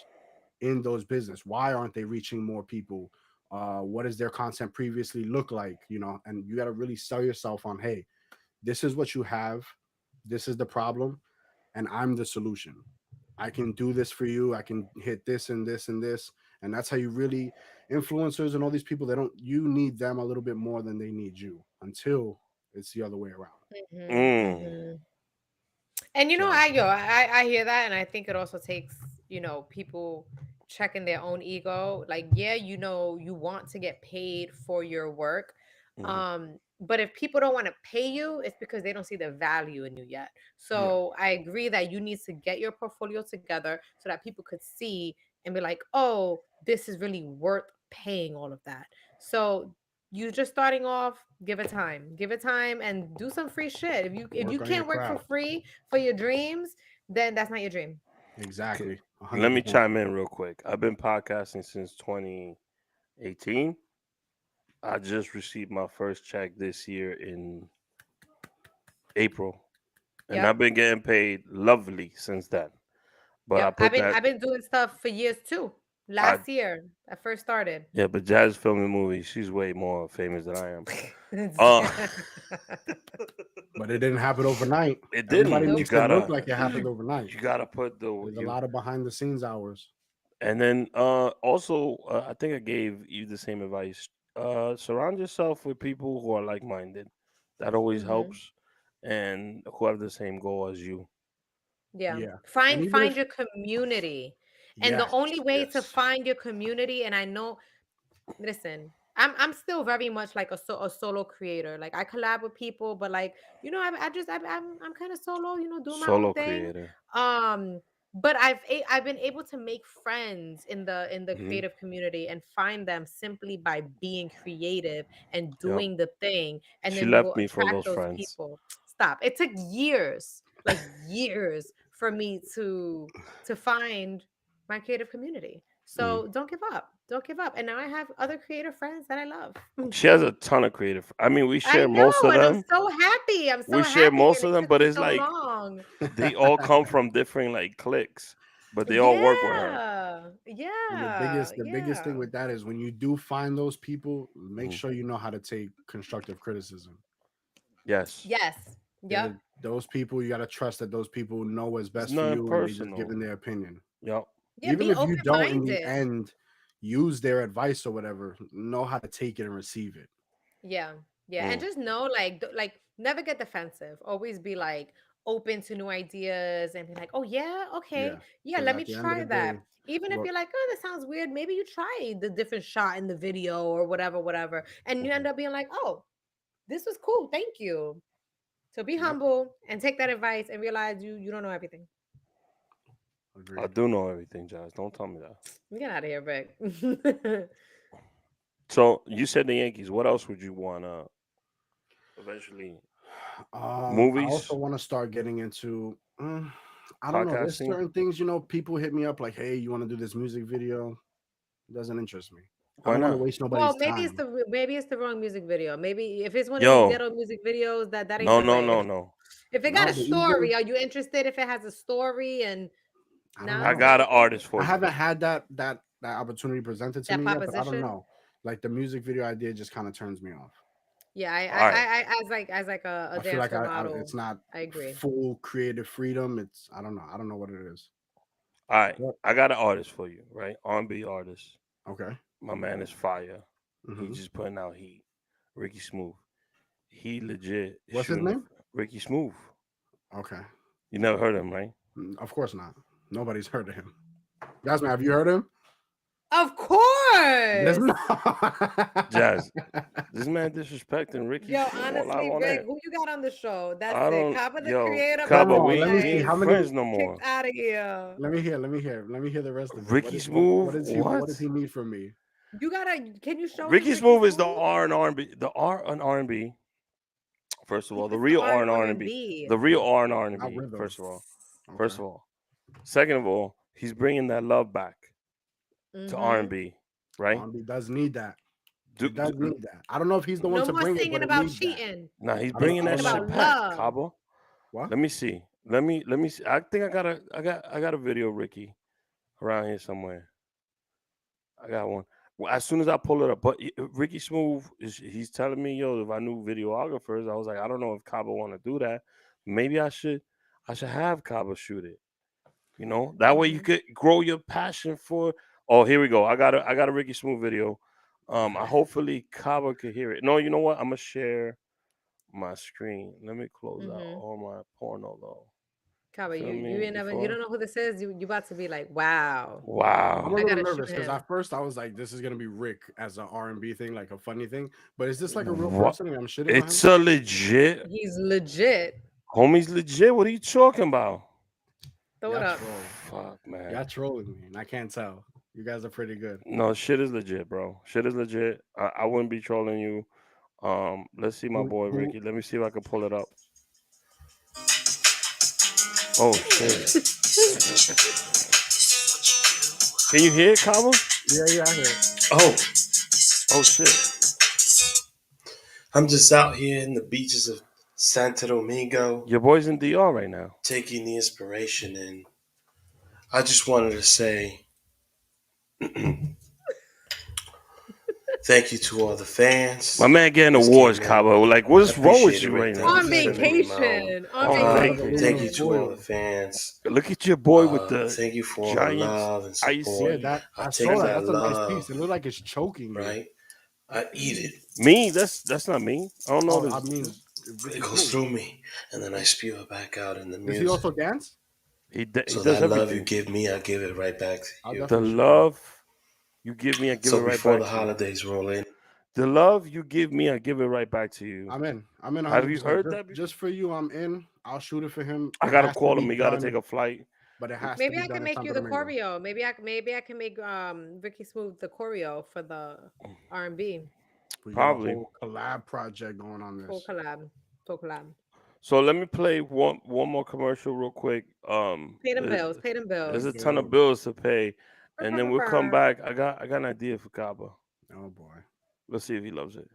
in those business. Why aren't they reaching more people? What does their content previously look like? And you got to really sell yourself on, hey, this is what you have, this is the problem, and I'm the solution. I can do this for you. I can hit this and this and this. And that's how you really influencers and all these people, they don't you need them a little bit more than they need you until it's the other way around. Hmm. Mm. Hmm. And So I hear that, and I think it also takes people checking their own ego. Like, yeah, you want to get paid for your work, Mhm. but if people don't want to pay you, it's because they don't see the value in you yet. yeah. So I agree that you need to get your portfolio together so that people could see and be like, oh, this is really worth paying all of that. So You just starting off, give it time. Give it time and do some free shit. If you Work on your can't work for craft. free for your dreams, then that's not your dream. Okay. Exactly. Let me 100%. chime in real quick. I've been podcasting since 2018. I just received my first check this year in April, and Yep. I've been getting paid lovely since then. But I Yep. put that I've been doing stuff for years too. I Last year, I first started. yeah, but Jazz filming movies. She's way more famous than I am. Uh, But it didn't happen overnight. it Everybody didn't. You Nope. makes it look gotta like it happened overnight. you gotta put the There's a you lot of behind the scenes hours. and then also I think I gave you the same advice. Surround yourself with people who are like minded. That always Hmm. helps, and who have the same goal as you. Yeah. Yeah. And even Find if, your community. And the yes, only way to Yes. find your community, and I know, listen, I'm still very much like a solo creator. Like I collab with people, but like, I'm kind of solo, doing my own Solo thing. creator. Um but I've been able to make friends in the Hmm. creative community and find them simply by being creative and Yep. doing the thing, and She then you will left me for attract those those friends. people. Stop. It took years, like years for me to find my creative community. Mm. So don't give up. Don't give up. And now I have other creative friends that I love. She has a ton of creative. I mean, we I share most know, of and I'm them. so happy. I'm so We share happy, most and of it them, took but me it's so like long. they all come from different like cliques, but they all work with her. Yeah, and the yeah, biggest the biggest thing yeah. with that is when you do find those people, make Mhm. sure you know how to take constructive criticism. Yes, Yes. Yep. Those people, you got to trust that those people know what's it's best for nothing you and they just personal. giving their opinion. Yep. Yeah. Even Be if you open don't in the minded. end use their advice or whatever, know how to take it and receive it. Yeah. Yeah. And Mm. just know, like, like never get defensive. Always be like open to new ideas and be like, oh, yeah, okay. Yeah, Yeah, because let me at the end of try the that. day, Even if what you're like, oh, that sounds weird, maybe you try the different shot in the video or whatever, whatever. And you end Mhm. up being like, oh, this was cool. Thank you. So be yep, humble and take that advice and realize you don't know everything. I agreed. do know everything, Jazz. Don't tell me that. Get out of here, Vic. So you said the Yankees. What else would you wanna eventually? I also Movies, want to start getting into. I don't know. There's podcasting. certain things, people hit me up like, "Hey, you want to do this music video?" It doesn't interest me. I Why don't want to not? waste Well, nobody's maybe time. maybe it's the wrong music video. Maybe if it's one of these Yo, ghetto music videos, that ain't no, the no, way. no, no. If it got No, a but even story, are you interested? If it has a story and I don't I no, know. got maybe an artist for I you. haven't had that opportunity presented to that me yet, but I don't proposition. know. Like the music video idea just kind of turns me off. Yeah, All right, as like a I feel like dancer it's model, not I agree. full creative freedom. It's I don't know. I don't know what it is. all right. Yep. I got an artist for you, right? R&B artist. Okay. My man is fire. He Hmm. just putting out heat. Ricky Smooth. He legit What's his shooting the name? Ricky Smooth. Okay. You never heard him, right? Of course not. Nobody's heard of him. Jasmine, have you heard of him? Of There's course. no. Jazz. This man disrespecting Ricky Yo, Smooth on live honestly, on Vic, air. who you got on the show? That's I it. don't. Caba the Yo, Creator, by Come the Kaba, on, let me we see way. ain't how many. friends no Kicked more. out of here. Let me hear. Let me hear. Let me hear the rest of it. Ricky What Smooth. is he? What What? does he need from me? You gotta. Can you show us Ricky Ricky Smooth is the Smooth? R and R&B. The R and R&B. First of all, the What's the real R R and and R R&B. and B? The real R and Not R&B. rhythm. First of all. Okay. First of all. Second of all, he's bringing that love back to Mm-hmm. R&B, right? R&B does need that. Do, It does do, need that. I don't know if he's the one No to more bring it, but singing it about needs that. cheating. Nah, he's I don't. bringing I Singing that don't about shit know. back, love. Cabo. What? Let me see. Let me see. I think I got a video of Ricky around here somewhere. I got one. Well, as soon as I pull it up, but Ricky Smooth he's telling me, yo, if I knew videographers, I was like, I don't know if Cabo want to do that. Maybe I should have Cabo shoot it. That way you Mm-hmm. could grow your passion for. Oh, here we go. I got a Ricky Smooth video. I Okay. hopefully Cabo could hear it. No, you know what? I'm gonna share my screen. Let me close out Mm-hmm. all my porno though. You Kaba, feel you me? ain't never, you Before. don't know who this is. You about to be like, wow, I'm a Wow. I little gotta shoot nervous because him. at first I was like, "This is gonna be Rick as an R&B thing, like a funny thing." But is this like a real What? person? And I'm shitting on him. It's a legit. He's legit. Homie's legit. What are you talking about? Throw it Y'all up. troll. Fuck, man. Y'all trolling me, and I can't tell. You guys are pretty good. No, shit is legit, bro. Shit is legit. I wouldn't be trolling you. Let's see my boy Who? Ricky. Let me see if I can pull it up. Oh shit! Can you hear it, Kama? Yeah, I hear it. Oh, oh shit! I'm just out here in the beaches of Santo Domingo Your boy's in DR right now. taking the inspiration in. I just wanted to say thank you to all the fans. My man getting This awards, came in. Cabo. Like, I what's wrong with appreciate it, you Rick. right Thank now? you On for sending me my own. vacation. On On vacation. Thank you vacation. to all the fans. Look at your boy with the Thank you for all the giant love and Yeah, support. icy. that I I take saw that. that That's a nice love, piece. It looked like it's choking you. right? I eat it. Me? That's not me. I don't know Oh, I this. mean, It Ricky goes Smooth. through me, and then I spew it back out in the Does he music. also dance? He So does that love you everything. give me, I give it right back I'll to you. The definitely show you. love you give me, I give it So right before back the to you. holidays roll in, The love you give me, I give it right back to you. I'm in. I'm in Have you 100%. heard that before? Just for you, I'm in. I'll shoot it for him. I It gotta has to call be him. He gotta done, take a flight. but it has to Maybe be I can done in make you Santo the Domingo. choreo. Maybe I can make Ricky Smooth the choreo for the R&B. We got a Probably. whole collab project going on Full this. collab. Full collab. So let me play one more commercial real quick. Pay them bills. Pay them There's a bills. ton of Yo, bills to pay, Brr, and brr, then brr, we'll come brr. back. I got an idea for Kaba. oh boy. Let's see if he loves it.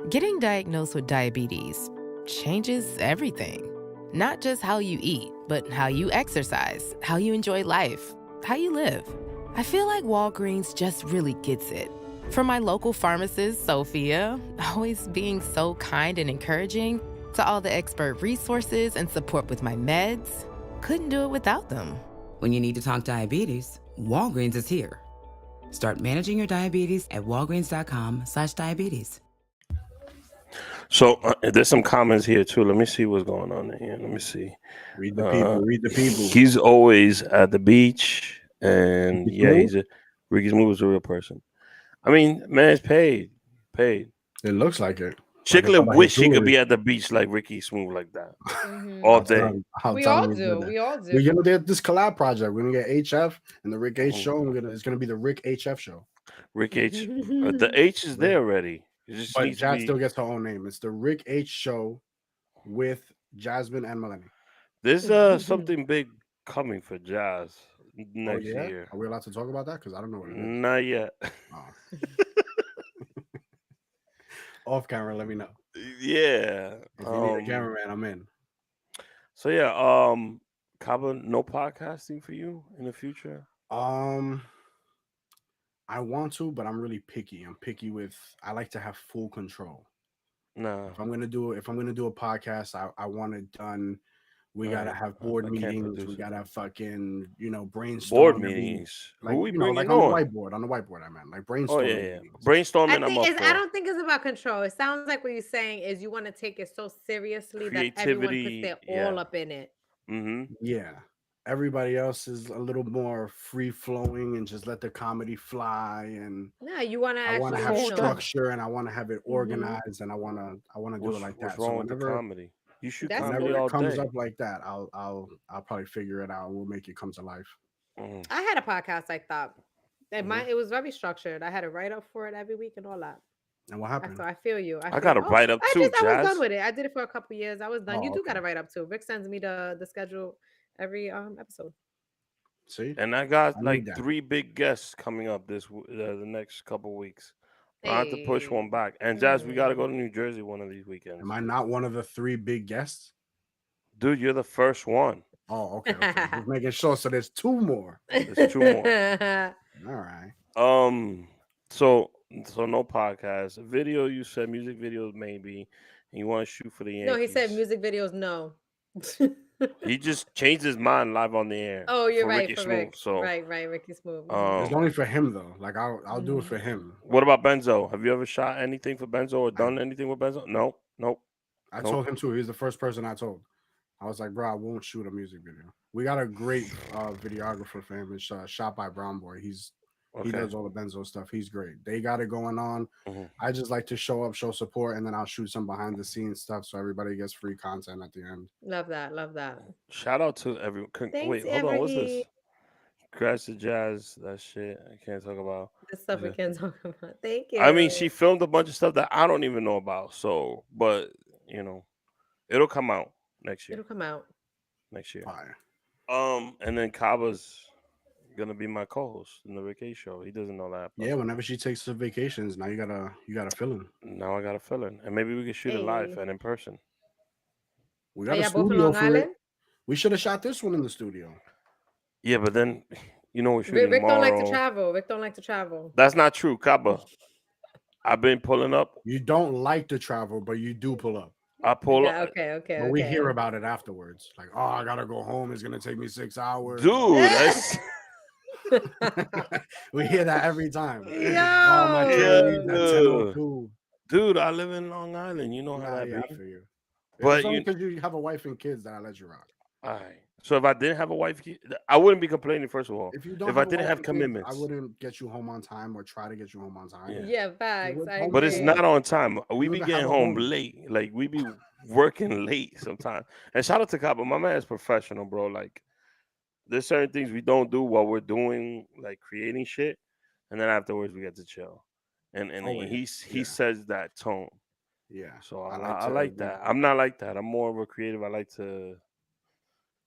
Getting diagnosed with diabetes changes everything. Not just how you eat, but how you exercise, how you enjoy life, how you live. I feel like Walgreens just really gets it. From my local pharmacist, Sophia, always being so kind and encouraging, to all the expert resources and support with my meds, couldn't do it without them. When you need to talk diabetes, Walgreens is here. Start managing your diabetes at walgreens.com/diabetes. So there's some comments here too. Let me see what's going on in here. Let me see. Read the people. Read the people. He's always at the beach, and Ricky yeah, Smooth? Ricky Smooth is a real person. I mean, man, it's paid. It looks like it. Chiclet Like wish his he could jewelry. be at the beach like Ricky Smooth like that Mhm. all I'll tell day. him. I'll We tell all him to do. that. We all do. We're gonna get this collab project. We're gonna get HF and the Rick H Oh. show. And it's gonna be the Rick HF show. Rick H. The H is there already. It just But needs to Jazz be. still gets her own name. It's the Rick H show with Jasmine and Melanie. There's something big coming for Jazz next Oh yeah, year. are we allowed to talk about that? Because I don't know what it is. Not yet. Oh. Off camera, let me know. Yeah. If you need a cameraman, I'm in. So yeah, Kaba, no podcasting for you in the future. I want to, but I'm really picky. I'm picky with. I like to have full control. Nah, If I'm gonna do a podcast, I want it done. We gotta have I board can't meetings. produce We it. gotta fucking brainstorm Board every- meetings. like Who we like bringing on the on? whiteboard. On the whiteboard, I meant like Oh brainstorming yeah. meetings. Brainstorming, I'm up I for. don't think it's about control. It sounds like what you're saying is you want to take it so seriously that everyone puts Creativity, their yeah. all up in it. Mm-hmm. Yeah. Everybody else is a little more free flowing and just let the comedy fly. And No, you want to I want to actually, have you know, structure and I want to have it Mhm. organized and I want to do it like What's that. So wrong with the comedy? You shoot That's comedy whenever all it comes day. up like that, I'll probably figure it out and we'll make it come to life. Mm. I had a podcast like that. Mhm. It was very structured. I had to write up for it every week and all that. And what happened? So I feel you. I gotta write up too, I was Jazz. done with it. I did it for a couple years. I was done. Oh, You do okay. gotta write up too. Rick sends me the schedule every episode. See? And I got I need like that. 3 big guests coming up the next couple weeks. I have to push Hey. one back. And Jazz, we gotta Mm. go to New Jersey one of these weekends. Am I not one of the 3 big guests? Dude, you're the first one. Oh, okay. Just making sure. So there's 2 more. There's 2 more. All right. So no podcast. Video, you said music videos maybe, and you want to shoot for the Yankees. No, he said music videos. No. He just changed his mind live on the air. Oh, you're for right. Ricky For Smooth. Rick. So Right. Ricky Smooth. It's only for him though. Like I'll do it for him. what about Benzo? Have you ever shot anything for Benzo or done anything with Benzo? No, nope. I told him too. He's the first person I told. I was like, bro, I won't shoot a music video. We got a great videographer for him. It's shot by Brown Boy. He does all the Benzo stuff. He's great. They got it going on. Mhm. I just like to show up, show support, and then I'll shoot some behind the scenes stuff so everybody gets free content at the end. Love that. Love that. Shout out to everyone. Thanks, Wait, hold on. What's this? Evergy. Crash the Jazz, that shit I can't talk about. The stuff we Yeah. can't talk about. Thank I mean, you. she filmed a bunch of stuff that I don't even know about. So, but you know, it'll come out next year. It'll come out. Next year. Fire. And then Kaba's gonna be my co-host in the Ricky show. He doesn't know that, but Yeah, whenever she takes her vacations, now you gotta fill in. now I got to fill in, and maybe we can shoot it live Hey. and in person. We Are got a y'all both in studio Long for it. Island? We should have shot this one in the studio. Yeah, but then, we're shooting Rick don't like to tomorrow. travel. Rick don't like to travel. That's not true, Kaba. I've been pulling up. You don't like to travel, but you do pull up. I pull up, Yeah, okay, okay, But we hear okay. about it afterwards. Like, oh, I gotta go home. It's gonna take me 6 hours. dude. That's We hear that every time. Oh, my train Yo. leaves at yeah. 10:02. Dude, I live in Long Island. You know how Nah, that yeah, be. I feel you. But It's only because you have a wife and kids that I let you rock. all right. So if I didn't have a wife, I wouldn't be complaining. First of all, If you don't if I have a didn't wife have and kids, I commitments, wouldn't get you home on time or try to get you home on time. Yeah. Yeah, facts. I Home but it's is agree. not on time. We You be would have getting a home home. late. Like we be working late sometimes. And shout out to Cabo. My man is professional, bro. Like there's certain things we don't do while we're doing like creating shit, and then afterwards we get to chill. And Always. he Yeah. says that tone. Yeah. So I like I to like that. I'm not like that. I'm more of a creative. I like to,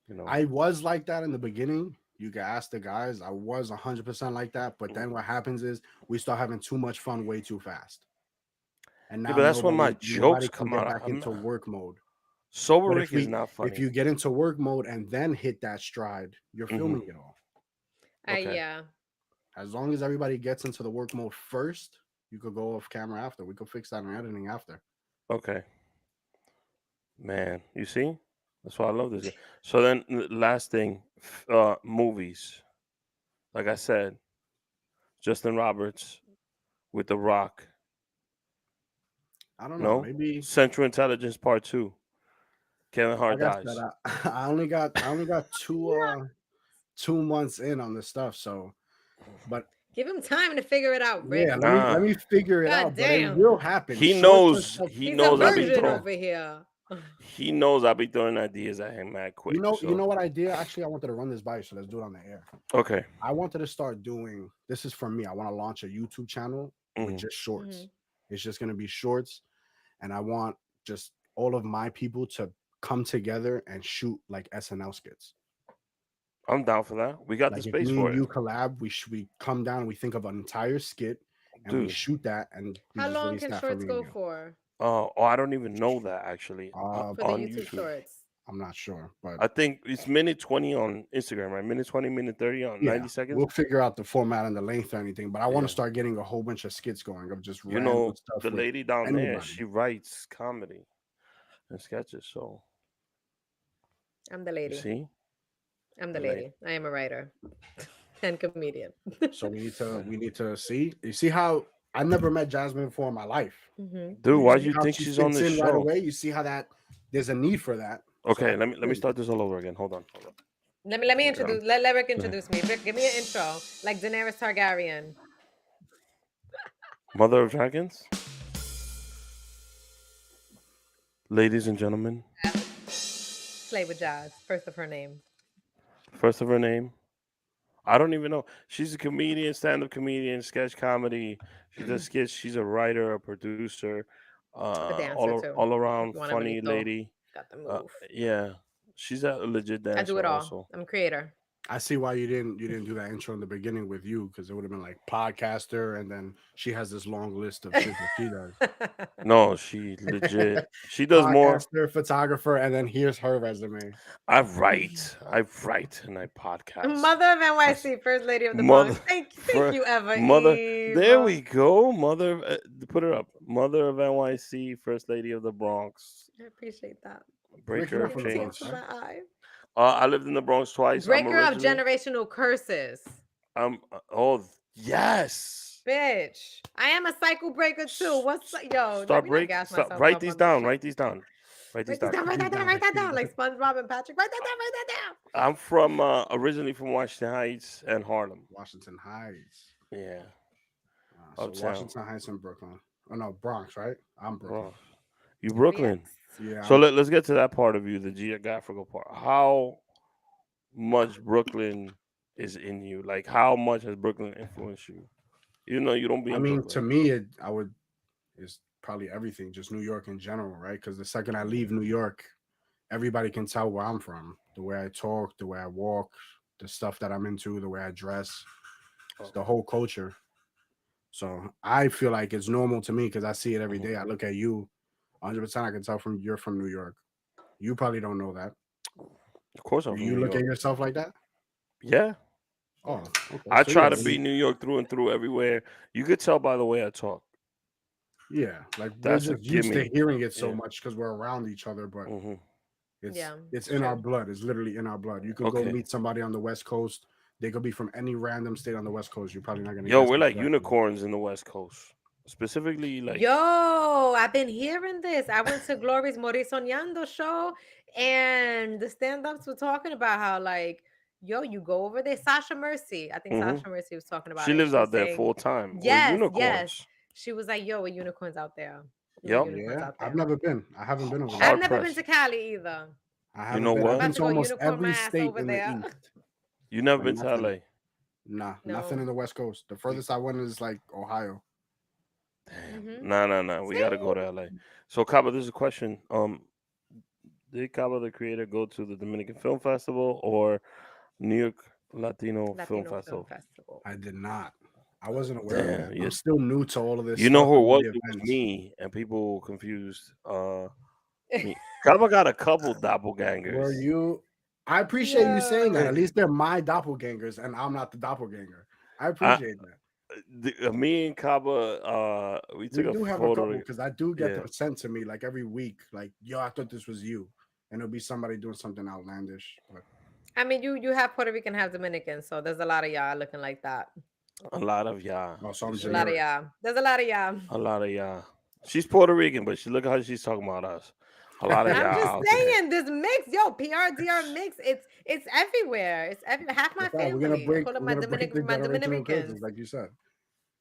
you know. I was like that in the beginning. You can ask the guys. I was 100% like that. But then what happens is we start having too much fun way too fast. And Yeah, now but that's when my nobody jokes can come get out. back into work mode. Sober But Rick is not if funny. you get into work mode and then hit that stride, you're Hmm. filming it all. Okay. Yeah. As long as everybody gets into the work mode first, you could go off camera after. We could fix that in editing after. Okay. Man, you see? That's why I love this. So then, last thing, movies. Like I said, Justin Roberts with The Rock. I don't know. No, Maybe Central Intelligence Part 2. Kevin Hart like I said, dies. I only got 2 months in on this stuff. So, but Give him time to figure it out, yeah, Rick. Nah, let me figure it God out. But it damn. will happen. he Shorts are knows. stuff. He He's a knows. I be virgin throwing. over here. He knows I be throwing ideas at him mad quick. You know So what idea? Actually, I wanted to run this by you, so let's do it on the air. okay. I wanted to start doing this is for me. I want to launch a YouTube channel with Mhm. just shorts. Mhm. It's just gonna be shorts, and I want just all of my people to come together and shoot like SNL skits. I'm down for that. We got the Like if space me and for it, you collab, we come down, we think of an entire skit, and we dude. shoot that, and we How just long release can that for shorts me and go you. for? I don't even know that actually For the on YouTube YouTube. shorts. I'm not sure, but I think it's minute 20 on Instagram, right? Minute 20, minute 30 on yeah, 90 seconds. we'll figure out the format and the length or anything. But I want Yeah. to start getting a whole bunch of skits going of just You random know, stuff the with lady down there, anybody. she writes comedy and sketches. So I'm the you lady. see, I'm the the lady. lady. I am a writer and comedian. So we need to see. You see how I never met Jasmine before in my life. Hmm. Dude, You why do see you how think she she's on fits this in right show? away. You see how that there's a need for that. So Okay, that let me start this all over again. Hold on. Let me Yeah. introduce. Let Rick introduce me. Rick, give me an intro, like Daenerys Targaryen. Mother of Dragons, ladies and gentlemen, Slay with Jazz, first of her name. first of her name. I don't even know. She's a comedian, stand-up comedian, sketch comedy. She does skits. She's a writer, a producer, A dancer too. all If around you want a funny bonito, lady. got the move. Yeah, she's a legit I do dancer it all. also. I'm a creator. I see why you didn't do that intro in the beginning with you, because it would have been like podcaster, and then she has this long list of shit that she does. No, she legit. She does more. Podcaster, photographer, and then here's her resume. I write, and I podcast. Mother of NYC, first lady of the Mother, Bronx. Thank you, Eva mother. Eve. There we go. Mother, put her up. Mother of NYC, first lady of the Bronx, I appreciate that. Rick, you're breaker not of from the chains. Bronx, Tears in right? my eye. I lived in the Bronx twice. I'm Breaker of originally. generational curses. Oh yes. Bitch. I am a cycle breaker too. What's yo? Start Let me not break. gas Stop. myself Write up these on this down. shit. Write these down. Write these Write this down. down, write that down, write that down. Like SpongeBob and Patrick. Write that down, write that down. I'm from originally from Washington Heights and Harlem. Washington Heights. Yeah, So uptown. Washington Heights and Brooklyn. Oh no, Bronx, right? I'm Brooklyn. Bronx. You Brooklyn. Yeah. So let's get to that part of you, the geographical part. How much Brooklyn is in you? Like, how much has Brooklyn influenced you? You know, you don't be I in mean, to Brooklyn. me, I would is probably everything, just New York in general, right? Because the second I leave New York, everybody can tell where I'm from. The way I talk, the way I walk, the stuff that I'm into, the way I dress, it's Oh, the whole culture. So I feel like it's normal to me because I see it every mhm. day. I look at you, 100%. I can tell from you're from New York. You probably don't know that. Of course, I'm Do from you New look at York. yourself like that? Yeah, Oh, okay. I So yeah, try to be New York through and through everywhere. You could tell by the way I talk. yeah, like we're That's a just used to gimme. hearing it so Yeah. much because we're around each other, but Hmm. Yeah, it's it's in our true. blood. It's literally in our blood. You could go Okay. meet somebody on the West Coast. They could be from any random state on the West Coast. You're probably not gonna Yo, guess we're like exactly. unicorns in the West Coast. Specifically, like, Yo, I've been hearing this. I went to Glory's Morisoñando show, and the stand-ups were talking about how, like, yo, you go over there. Sasha Mercy, I think hmm Sasha Mercy was talking about she it. lives She was out there saying, full time. We're yes, yes. unicorns. She was like, yo, we're unicorns out there. We're Yep. unicorns Yeah, out I've there. never been. I haven't been over there. I've Hard never been to pressed. Cali either. I You haven't know been. I'm I've what? been about to to go almost unicorn my every ass state over in the there. East, You never but been to nothing. LA? Nah, nothing No. in the West Coast. The You, furthest I went is like Ohio. damn. Mm-hmm. Nah, nah, nah. We gotta go See? to LA. So, Cabo, this is a question. Did Cabo the Creator go to the Dominican Film Festival or New York Latino Film Latino Film Festival? Festival. I did not. I wasn't aware of Damn. that. I'm still new to all of this You know stuff who it and all was? the It was events. me, and people confused me. Cabo got a couple doppelgangers. Were you? I appreciate you saying that. Yo. At least they're my doppelgangers, and I'm not the doppelganger. I I, appreciate that. me and Cabo, we took We a do have a couple photo. because I do get Yeah, them sent to me like every week. Like, yo, I thought this was you, and it'll be somebody doing something outlandish. But I mean, you have Puerto Rican, have Dominican, so there's a lot of y'all looking like that. a lot of y'all. also, She I'm There's a said lot of generic. y'all. There's a lot of y'all. a lot of y'all. She's Puerto Rican, but she look how she's talking about us. A lot of I'm y'all just out there. saying this mix, yo, PRDR mix. It's everywhere. It's everywhere. Half my That's right. We're gonna family. I break. call them We're gonna break the My generational Dominicans. curses, like you said.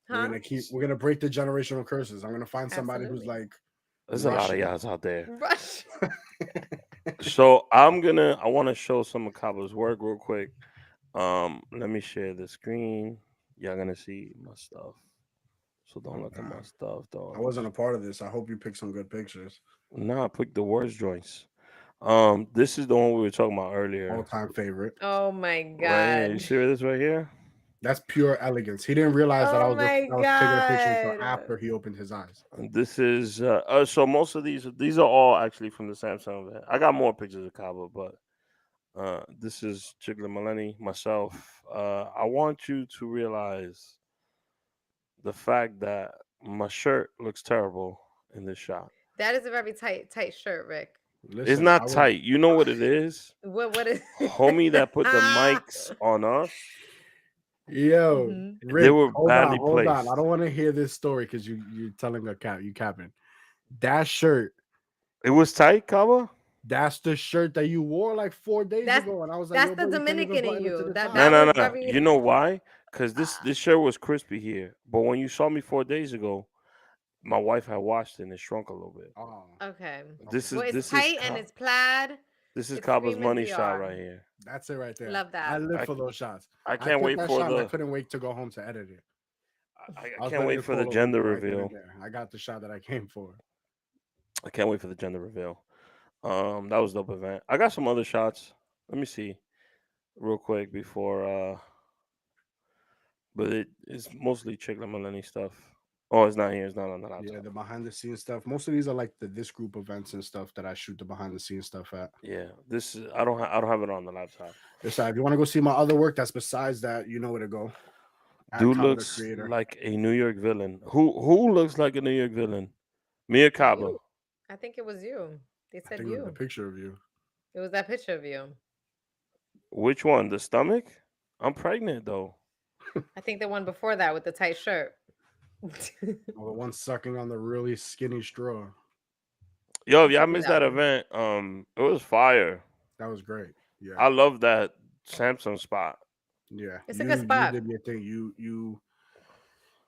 We're Huh? gonna keep. We're gonna break the generational curses. I'm gonna find somebody who's Absolutely. like There's a lot of Russian. y'all out there. Rush. So I want to show some of Cabo's work real quick. Let me share the screen. Y'all gonna see my stuff. So don't Oh look at my God, stuff, I dogs. wasn't a part of this. I hope you picked some good pictures. Nah, pick the worst joints. This is the one we were talking about All earlier. time favorite. Oh my Right here. You god. see this right here? That's pure elegance. He didn't realize that Oh my I was taking a picture until god. after he opened his eyes. And this is so most of these are all actually from the Samsung event. I got more pictures of Cabo, but this is Chigla Maleni, myself. I want you to realize the fact that my shirt looks terrible in this shot. That is a very tight shirt, Rick. It's Listen, I not would. tight. You know what it is? What is Homie that put the mics on us, Yo, hmm they Rick, were hold on, badly hold on. I placed. don't want to hear this story because you're telling a cap, you capping. That shirt, It was tight, Cabo? that's the shirt that you wore like 4 days that's ago, and I was like, that's yo, the bro, you can't even Dominican in button it to you. the That top. No, that no, was no, no. very You know why? Because uh, this shirt was crispy here, but when you saw me 4 days ago, my wife had washed it and it shrunk a little bit. Oh, okay. This okay. is Well, it's this is tight and Ca- it's plaid. this is It's Cabo's screaming money shot DR. right here. That's it right there. Love I that. live I for those shots. I I can't took wait that for shot and I the couldn't wait to go home to edit it. I I was can't ready wait to for the call a Uber gender right then and reveal. there. I got the shot that I came for. I can't wait for the gender reveal. That was a dope event. I got some other shots. Let me see real quick before but it's mostly Chick Millennium stuff. Oh, it's not here. It's not on the Yeah, laptop. the behind the scenes stuff. Most of these are like the this group events and stuff that I shoot the behind the scenes stuff at. Yeah, this is I don't have it on the laptop. If you want to go see my other work that's besides that, you know where to go. At Dude Caba the looks Creator. like a New York villain. Who looks like a New York villain? Mia Caba. You. I think it was you. They I said think it was the you. picture of you. It was that picture of you. Which one? The stomach? I'm pregnant though. I think the one before that with the tight shirt. Or the one sucking on the really skinny straw. Yo, if It y'all could be missed that that one. event, it was fire. That was great. Yeah. I love that Samsung spot. Yeah. It's a good You spot. did your thing. You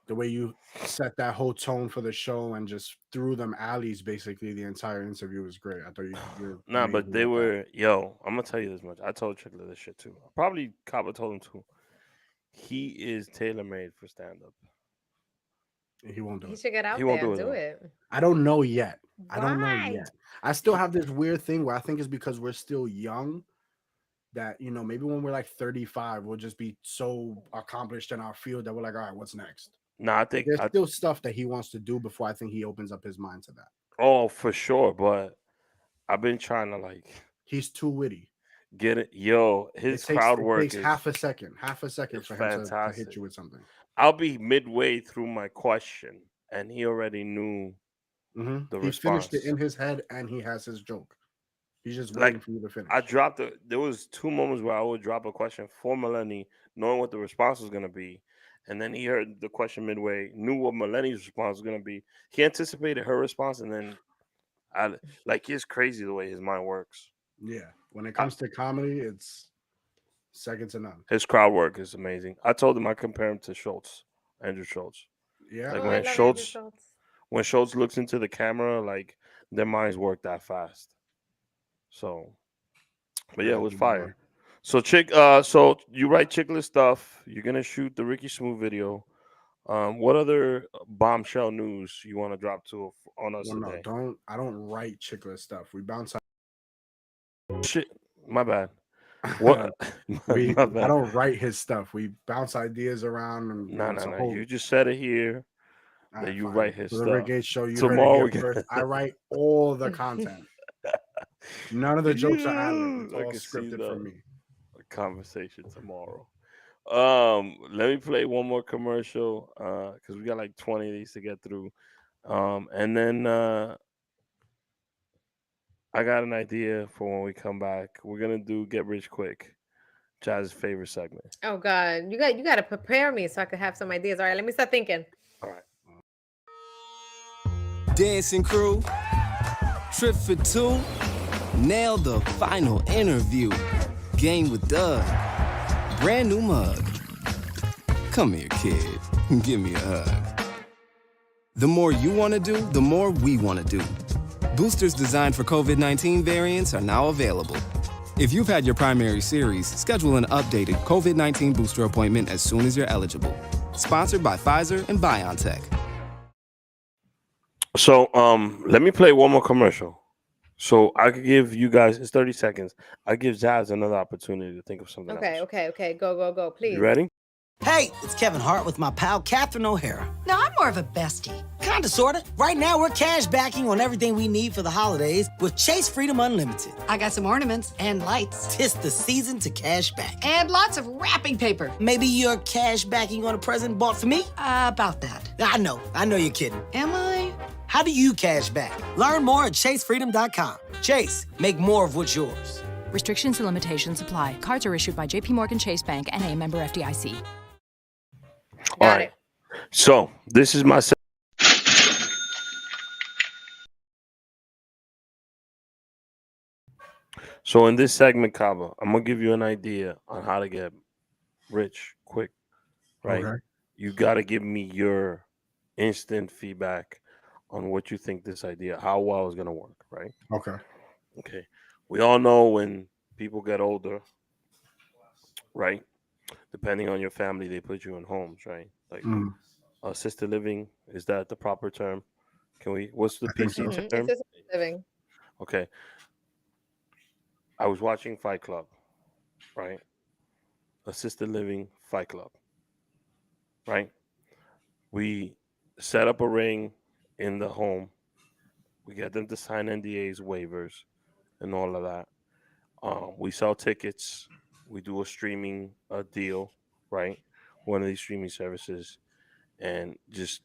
The way you set that whole tone for the show and just threw them alleys basically the entire interview was great. I thought you're Nah, but amazing they with that. were yo. I'm gonna tell you this much. I told Trickler this shit too. Probably Kaba told him too. He is tailor made for stand up. He won't do He it. should get He out won't there do and it do though. it. I don't know yet. I don't know Why? yet. I still have this weird thing where I think it's because we're still young that, maybe when we're like 35, we'll just be so accomplished in our field that we're like, all right, what's next? Nah, I But think there's I. still stuff that he wants to do before I think he opens up his mind to that. Oh, for sure. But I've been trying to like He's too witty. get it. Yo, It his takes crowd it work takes is half a second is for him to hit fantastic. you with something. I'll be midway through my question, and he already knew the He finished it response. in his head and he has his joke. He's just waiting Like for you to I finish. dropped a. There was two moments where I would drop a question for Melanie, knowing what the response was gonna be, and then he heard the question midway, knew what Melanie's response was gonna be. He anticipated her response, and then I like it's crazy the way his mind works. Yeah. When it I, comes to comedy, it's second to none. his crowd work is amazing. I told him I compare him to Schultz, Andrew Schultz. Yeah. Like Oh, I when love Andrew Schultz Schultz. when Schultz looks into the camera, like their minds work that fast. So, but yeah, it Very was good boy. fire. So so you write chickless stuff. You're gonna shoot the Ricky Smooth video. What other bombshell news you want to drop on us Well, no, today? I don't write chickless stuff. We bounce Shit, my bad. What? my I bad. don't write his stuff. We bounce ideas around and No, it's no, a no. whole You just said it here all that right, you fine. write his For the Rick stuff. Gates show, you heard it Tomorrow here we first. get. I write all the content. None of the jokes are ad lib. It's I all can see scripted the from me. conversation tomorrow. Let me play one more commercial because we got like 20 of these to get through. And then I got an idea for when we come back. We're gonna do Get Rich Quick, Jazz's favorite segment. Oh God, you got to prepare me so I could have some ideas. All right, let me start thinking. All right. Dancing crew, trip for two, nail the final interview. Game with Doug, brand new mug. Come here, kid, give me a hug. The more you want to do, the more we want to do. Boosters designed for COVID-19 variants are now available. If you've had your primary series, schedule an updated COVID-19 booster appointment as soon as you're eligible. Sponsored by Pfizer and BioNTech. So let me play one more commercial. So I could give you guys it's 30 seconds. I give Jazz another opportunity to think of something Okay, else. okay. Go, You please. ready? Hey, it's Kevin Hart with my pal Catherine O'Hara. No, I'm more of a bestie. Kinda, sorta. Right now, we're cash backing on everything we need for the holidays with Chase Freedom Unlimited. I got some ornaments and lights. Tis the season to cash back. And lots of wrapping paper. Maybe you're cash backing on a present bought for me? About that. I know you're kidding. Am I? How do you cash back? Learn more at chasefreedom.com. Chase, make more of what's yours. Restrictions and limitations apply. Cards are issued by JPMorgan Chase Bank and a member FDIC. All Got right. it. So this is my So in this segment, Kaba, I'm gonna give you an idea on how to get rich quick. Right? Okay. You gotta give me your instant feedback on what you think this idea, how well it's gonna work, right? Okay. Okay. We all know when people get older, right? Depending on your family, they put you in homes, right? Like Mm, assisted living, is that the proper term? What's the I think PC so. It's term? assisted living. Okay. I was watching Fight Club, right? Assisted living Fight Club, right? We set up a ring in the home. We get them to sign NDAs, waivers, and all of that. We sell tickets. We do a streaming deal, right? One of these streaming services, and just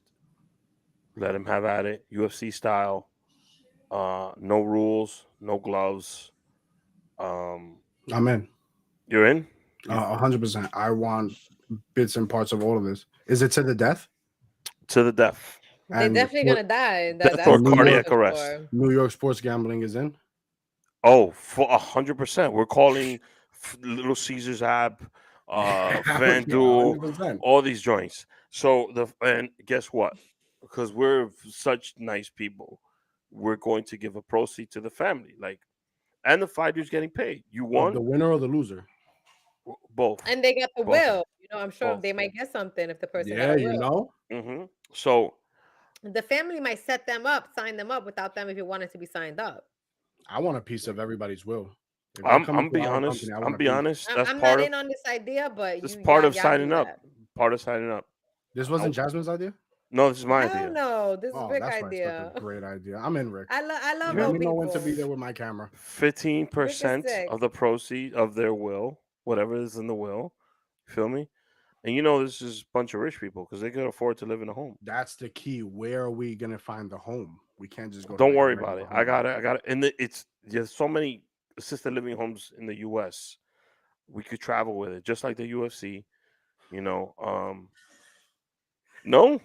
let them have at it, UFC style. No rules, no gloves. I'm in. You're in. You 100%. I want bits and parts of all of this. Is it to the death? to the death, They're And definitely gonna die. death That's or what New I'm cardiac looking arrest. for. New York sports gambling is in. Oh, for 100%. We're calling Little Caesars app. FanDuel, 100%. all these joints. So and guess what? Because we're such nice people, we're going to give a proceed to the family, like, and the fighters getting paid. You Of the won winner or the loser? both, And they got the both, will. I'm sure both. they might get something if the person got Yeah, a you will. know. So The family might set them up, sign them up without them if you wanted to be signed up. I want a piece of everybody's will. If they I'm come I'm into be our honest. company, I I'm want a be piece. honest. I'm, That's I'm not part of in on this idea, but that's you part of y'all do signing up. that. Part of signing up. This wasn't Jasmine's idea? No, this is my Hell idea. no, this is Oh, Rick that's why it's such idea. a great idea. I'm in, Rick. I love Let old me know when to people. be there with my camera. Rick is 15% sick. of the proceed of their will, whatever is in the will. Feel me? And this is a bunch of rich people because they can afford to live in a home. That's the key. Where are we gonna find the home? We can't just go to Don't like a worry about regular it. home. I got it. And it's there's so many assisted living homes in the U.S. We could travel with it, just like the UFC. No,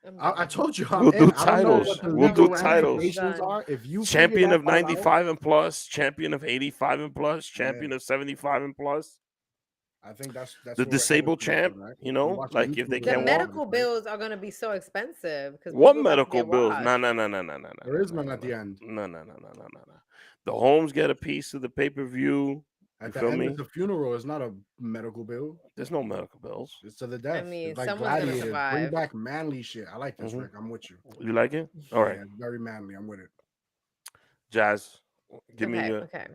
I'm I done. told you I'm we'll do in. I don't know titles. what the We'll legal do I'm titles. ramifications done. are. If you figure Champion that of part out, 95 and plus, champion of 85 and plus, yeah, champion of 75 and plus, I think that's the what we're headed disabled towards, champ. right? We watch Like if they YouTube The can't videos walk. about medical this, right? bills are gonna be so expensive because What people about to medical get bills? No, washed. no, no, no, no, no, no, There is no, none no, at the end. no, no, no, no, no, no, no. The homes get a piece of the pay per view. You At the feel end, me? it's a funeral. It's not a medical bill. There's no medical bills. It's to the I death. mean, It's like someone's gonna gladiators. Bring survive. back manly shit. I like this, hmm Rick. I'm with you. You like it? All right, Yeah, it's very manly. I'm with it. Jazz. Give me Okay, your. okay.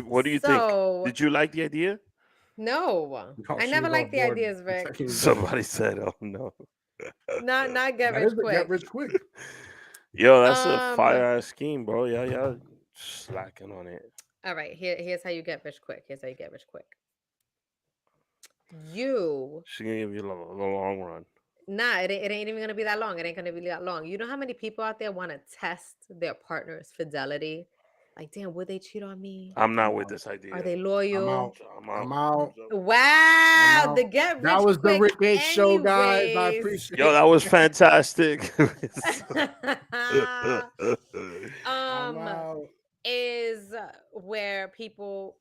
What do you think? So Did you like the idea? no, Oh, I she never was on liked the board ideas, the Rick. second you said it. Somebody said, "Oh no." Not get That rich is the get quick. rich quick. Yo, that's a Um. fire ass scheme, bro. Yeah, yeah, slacking on it. All right. Here's how you get rich quick. Here's how you get rich quick. You She's gonna give you the long run. Nah, it ain't even gonna be that long. It ain't gonna be that long. You know how many people out there want to test their partner's fidelity? Like, damn, would they cheat on me? I'm not I'm with out. this Are idea. they I'm loyal? out. I'm I'm out. out. I'm Wow, the out. get That rich was the quick. Rick H show, guys. I Anyways, appreciate Yo, that was fantastic. I'm um, out. is where people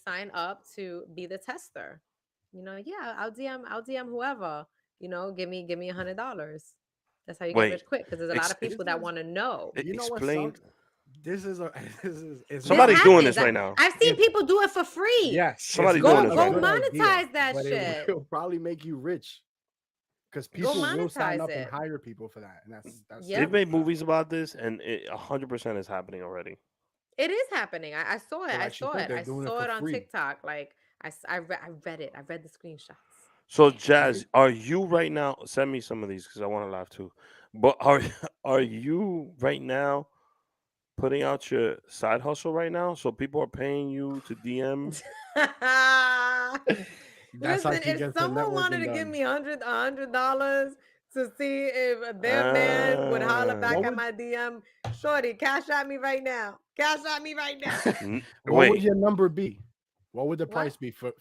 sign up to be the tester. Yeah, I'll DM whoever. Give me $100. That's how you get Wait, rich quick because there's a lot of This people that is, want to know. you know what explain. sucks? This is a this is it's This not Somebody's a doing happens. this right now. I've seen it's people do it for free. yes, it's Somebody's doing not Go this a right go good now. idea, monetize that but it shit. will probably make you rich because Go people will sign monetize up and it. hire people for that, and that's They've Yep, stupid. made movies about this, and it 100% is happening already. it is happening. I saw it. But I like she saw said, it. they're I doing it saw for it on free. TikTok. Like I read it. I read the screenshots. So, Jazz, are you right now? Send me some of these because I want to laugh too. But are you right now putting out your side hustle right now? So people are paying you to DM. That's how Listen, she if gets the someone wanted networking to give done. me $100 to see if their man would holler Ah, back What at would my DM, shorty, cash at me right now. Cash at me right now. what would wait, your number be? What would the What? price be for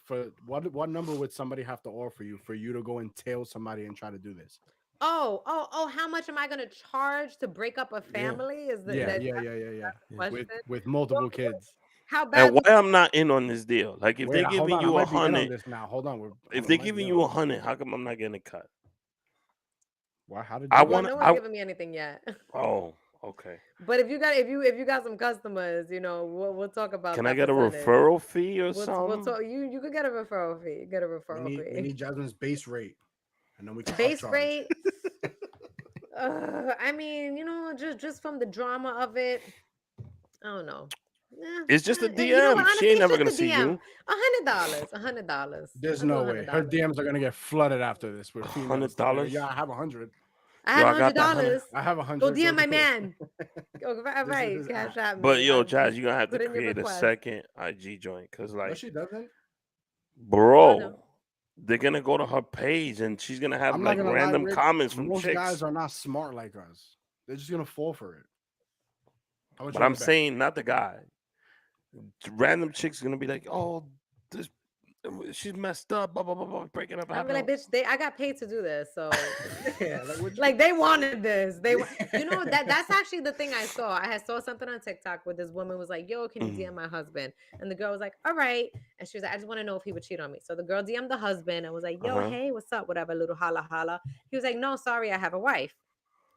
what number would somebody have to offer you for you to go and tail somebody and try to do this? Oh, how much am I gonna charge to break up a yeah, family? Is that Yeah, that's yeah, yeah, yeah, yeah. the yeah. question? With Well, multiple kids. how And bad why would I'm not in on this deal? Like, if Wait, they're hold giving on. I you a might be in on hundred, this now. Hold on. if I they're might be giving in you on a this. hundred, how come I'm not getting a cut? Why? How did I you well, want get no to. it? one's giving me anything yet. Oh, okay. But if you got some customers, we'll talk about Can I that get a percentage. referral fee or We'll something? talk. You could get a referral fee. Get a We referral need we fee. need Jasmine's base rate, and then we can Base upcharge. rate. I mean, just from the drama of it, I don't know. It's just a You know what? DM. She Honestly, ain't it's never just gonna a see DM. you. $100. $100. There's I'll do no way her $100. DMs are gonna get flooded after this with females. hundred Telling her, dollars. yeah, I have 100. I Yo, have I got that hundred. $100. I have Go 100. Go DM my do it. man. Go This is right. his Cash app. at But me. yo, I Jazz, just you're gonna have to put in your create a request. second IG joint, cause No, like, she doesn't. Oh no. bro, they're gonna go to her page and she's gonna have I'm not like gonna lie, random Rick. comments from Most guys chicks. are not smart like us. They're just gonna fall for it. How much But you I'm want to bet? saying not the guy. Random chicks gonna be like, oh, this She's messed up. Blah blah blah blah. Breaking up. I'm Happening. like, bitch, I got paid to do this, so Yeah, like what like they wanted this. You know that's actually the thing I saw. I had saw something on TikTok where this woman was like, "Yo, can you DM my husband?" And the girl was like, "All right," and she was like, "I just want to know if he would cheat on me." So the girl DM'd the husband and was like, "Yo, hey, what's up? Whatever, little holla holla." He was like, "No, sorry, I have a wife."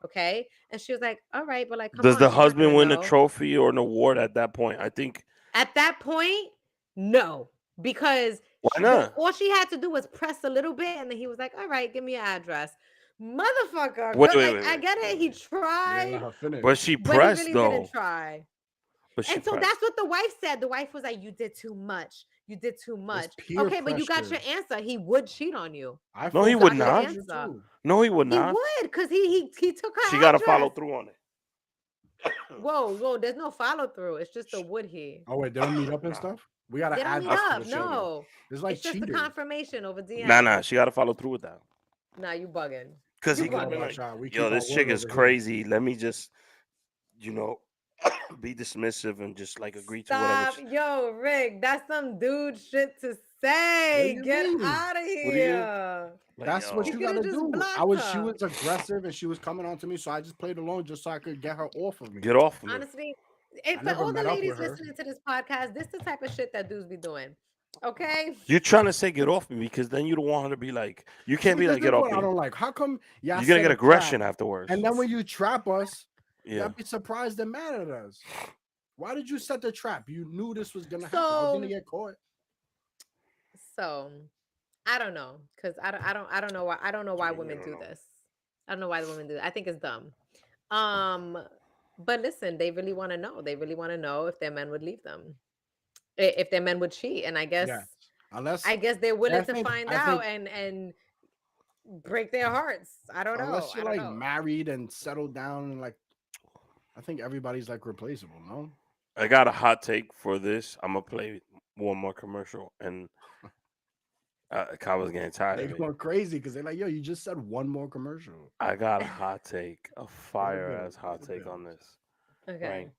Okay, and she was like, "All right, but like, come Does on, the she's not husband gonna win a know." trophy or an award at that point? I think. At that point, no, because Why not? all she had to do was press a little bit, and then he was like, "All right, give me your address." Motherfucker, Wait, good. wait, Like wait, I wait. get it, he Yeah, tried, let her finish. But she but he pressed really didn't though. try. But she And so pressed. that's what the wife said. The wife was like, "You did too much. You did too It's much." peer Okay, but you got pressure. your answer. He would cheat on you. I No, he You fall would for got peer your not. pressure answer. too. No, he would He not. would, because he took her She got to follow address. through on it. Whoa, there's no follow through. It's just a would he. Oh wait, they don't meet up and Nah. stuff. We got They to don't add meet this to up. the show. Though. No. It's like It's just the cheaters. confirmation over DM. Nah. She got to follow through with that. Nah, you bugging. Because You he could I have don't know been bugging. about like, y'all. We yo, keep our this chick word is over here. crazy. Let me just, be dismissive and just like agree to whatever. Stop. Yo, Rick, that's some dude shit to What do say. you Get mean? out of What do you? here. Like, That's what He yo, you could got have to just do. blocked She her. was aggressive and she was coming on to me, so I just played along just so I could get her off of me. get off of me. Honestly, if I for never all the met up ladies with her. listening to this podcast, this the type of shit that dudes be doing. Okay? You're trying to say get off me because then you don't want her to be like, you can't be Because like, this get is off what I me. don't like. How come y'all You're going to set get a aggression trap, afterwards. and then when you trap us, Yeah. y'all be surprised and mad at us? Why did you set the trap? You knew this was gonna happen. I was gonna get caught. So I don't know, because I don't know why women do this. I don't know why the women do it. I think it's dumb. But listen, they really want to know. They really want to know if their men would leave them, if their men would cheat. And I guess they're willing to find out and break their hearts. I don't know. Unless you're I don't like know. married and settled down, and like, I think everybody's like replaceable. No, I got a hot take for this. I'm going to play one more commercial and Caba's getting tired they of it. going crazy because they're like, "Yo, you just said one more commercial." I got a hot take, a fire ass hot take on this. Okay. Right.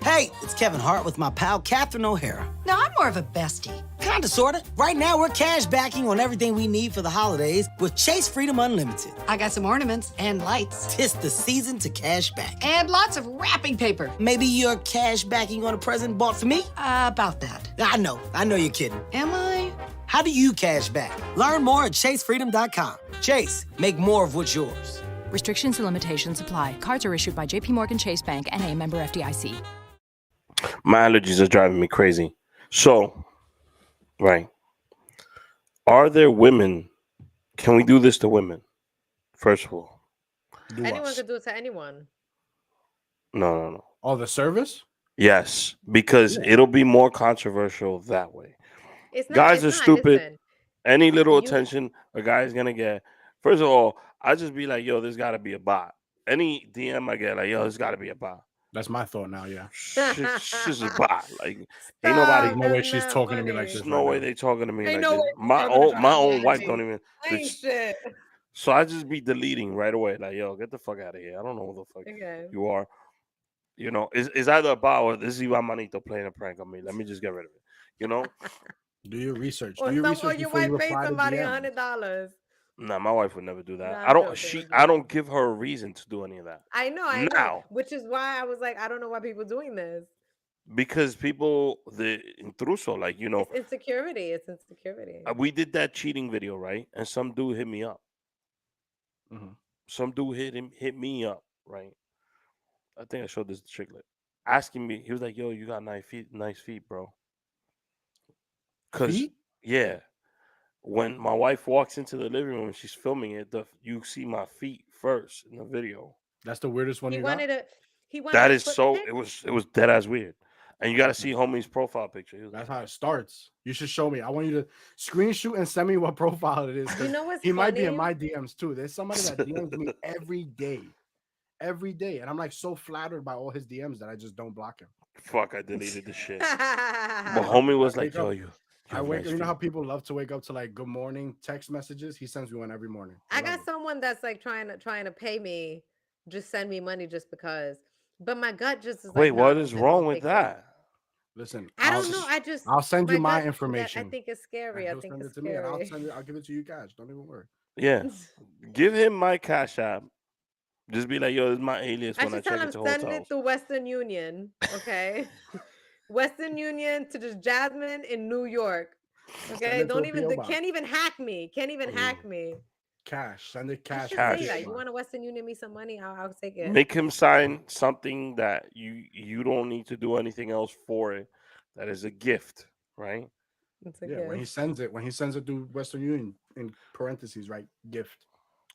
Hey, it's Kevin Hart with my pal Catherine O'Hara. Now, I'm more of a bestie. Kinda, sorta. Right now, we're cash backing on everything we need for the holidays with Chase Freedom Unlimited. I got some ornaments and lights. Tis the season to cash back. And lots of wrapping paper. Maybe you're cash backing on a present bought for me? About that. I know you're kidding. Am I? How do you cash back? Learn more at chasefreedom.com. Chase, make more of what's yours. Restrictions and limitations apply. Cards are issued by JP Morgan Chase Bank and a member FDIC. My allergies are driving me crazy. So, right. Are there women? Can we do this to women? First of all. Anyone could do it to anyone. No. Oh, the service? Yes, because it'll be more controversial that way. It's not, guys are stupid. Listen, any little attention a guy's gonna get. First of all, I just be like, yo, there's gotta be a bot. Any DM I get, like, yo, there's gotta be a bot. That's my thought now, yeah. She's a bot. Like, ain't nobody. No way she's talking to me like this. There's no way they talking to me Ain't like no this. way My own wife don't even. ain't shit. So I just be deleting right away. Like, yo, get the fuck out of here. I don't know who the fuck you are. You know, it's either a bot or this is Ivan Manito playing a prank on me. Let me just get rid of it. You know? Do your research. Or, Do your or research your before you wife paid reply to somebody DMs. $100. Nah, my wife would never do that. Nah, I'm joking. I don't give her a reason to do any of that. I know. Which is why I was like, I don't know why people doing this. Because people, the intruso, like, you know, It's insecurity. It's insecurity. we did that cheating video, right? And some dude hit me up. Mm-hmm. Some dude hit me up, right? I think I showed this to Chiclet. Asking me, he was like, "Yo, you got nice feet, bro." Cause yeah, when my wife walks into the living room and she's filming it, you see my feet first in the video. That's the weirdest one He you wanted got? He wanted That is so. It was dead ass weird. And you got to see homie's profile picture. That's how it starts. You should show me. I want you to screenshot and send me what profile it is. You know what's he funny? might be in my DMs too. There's somebody that DMs me every day, and I'm like so flattered by all his DMs that I just don't block him. Fuck, I deleted the shit. But homie was like, "Yo, you." I wake. You know how people love to wake up to like good morning text messages. He sends me one every morning. I got someone that's like trying to pay me, just send me money just because. But my gut just is like, wait, nah, what don't is take wrong no with picture. that? Listen, I don't know. I just I'll send you my my gut that I information. think it's And scary. I he'll think send it's it to me, and I'll scary. send it. I'll give it to you guys. Don't even worry. Yeah. Give him my cash app. Just be like, yo, this is my alias I when I should tell check him into send it hotels. to Western Union. Okay. Western Union to just Jasmine in New York. Send Okay. it to Don't a even PO they box. can't even hack me. Can't even hack me. Cash. Send it I cash should to a say PO that. You box. want to Western Union me some money? I'll take it. Make him sign something that you don't need to do anything else for it. That is a gift, right? It's a Yeah, gift. when he sends it to Western Union in parentheses, right? Gift.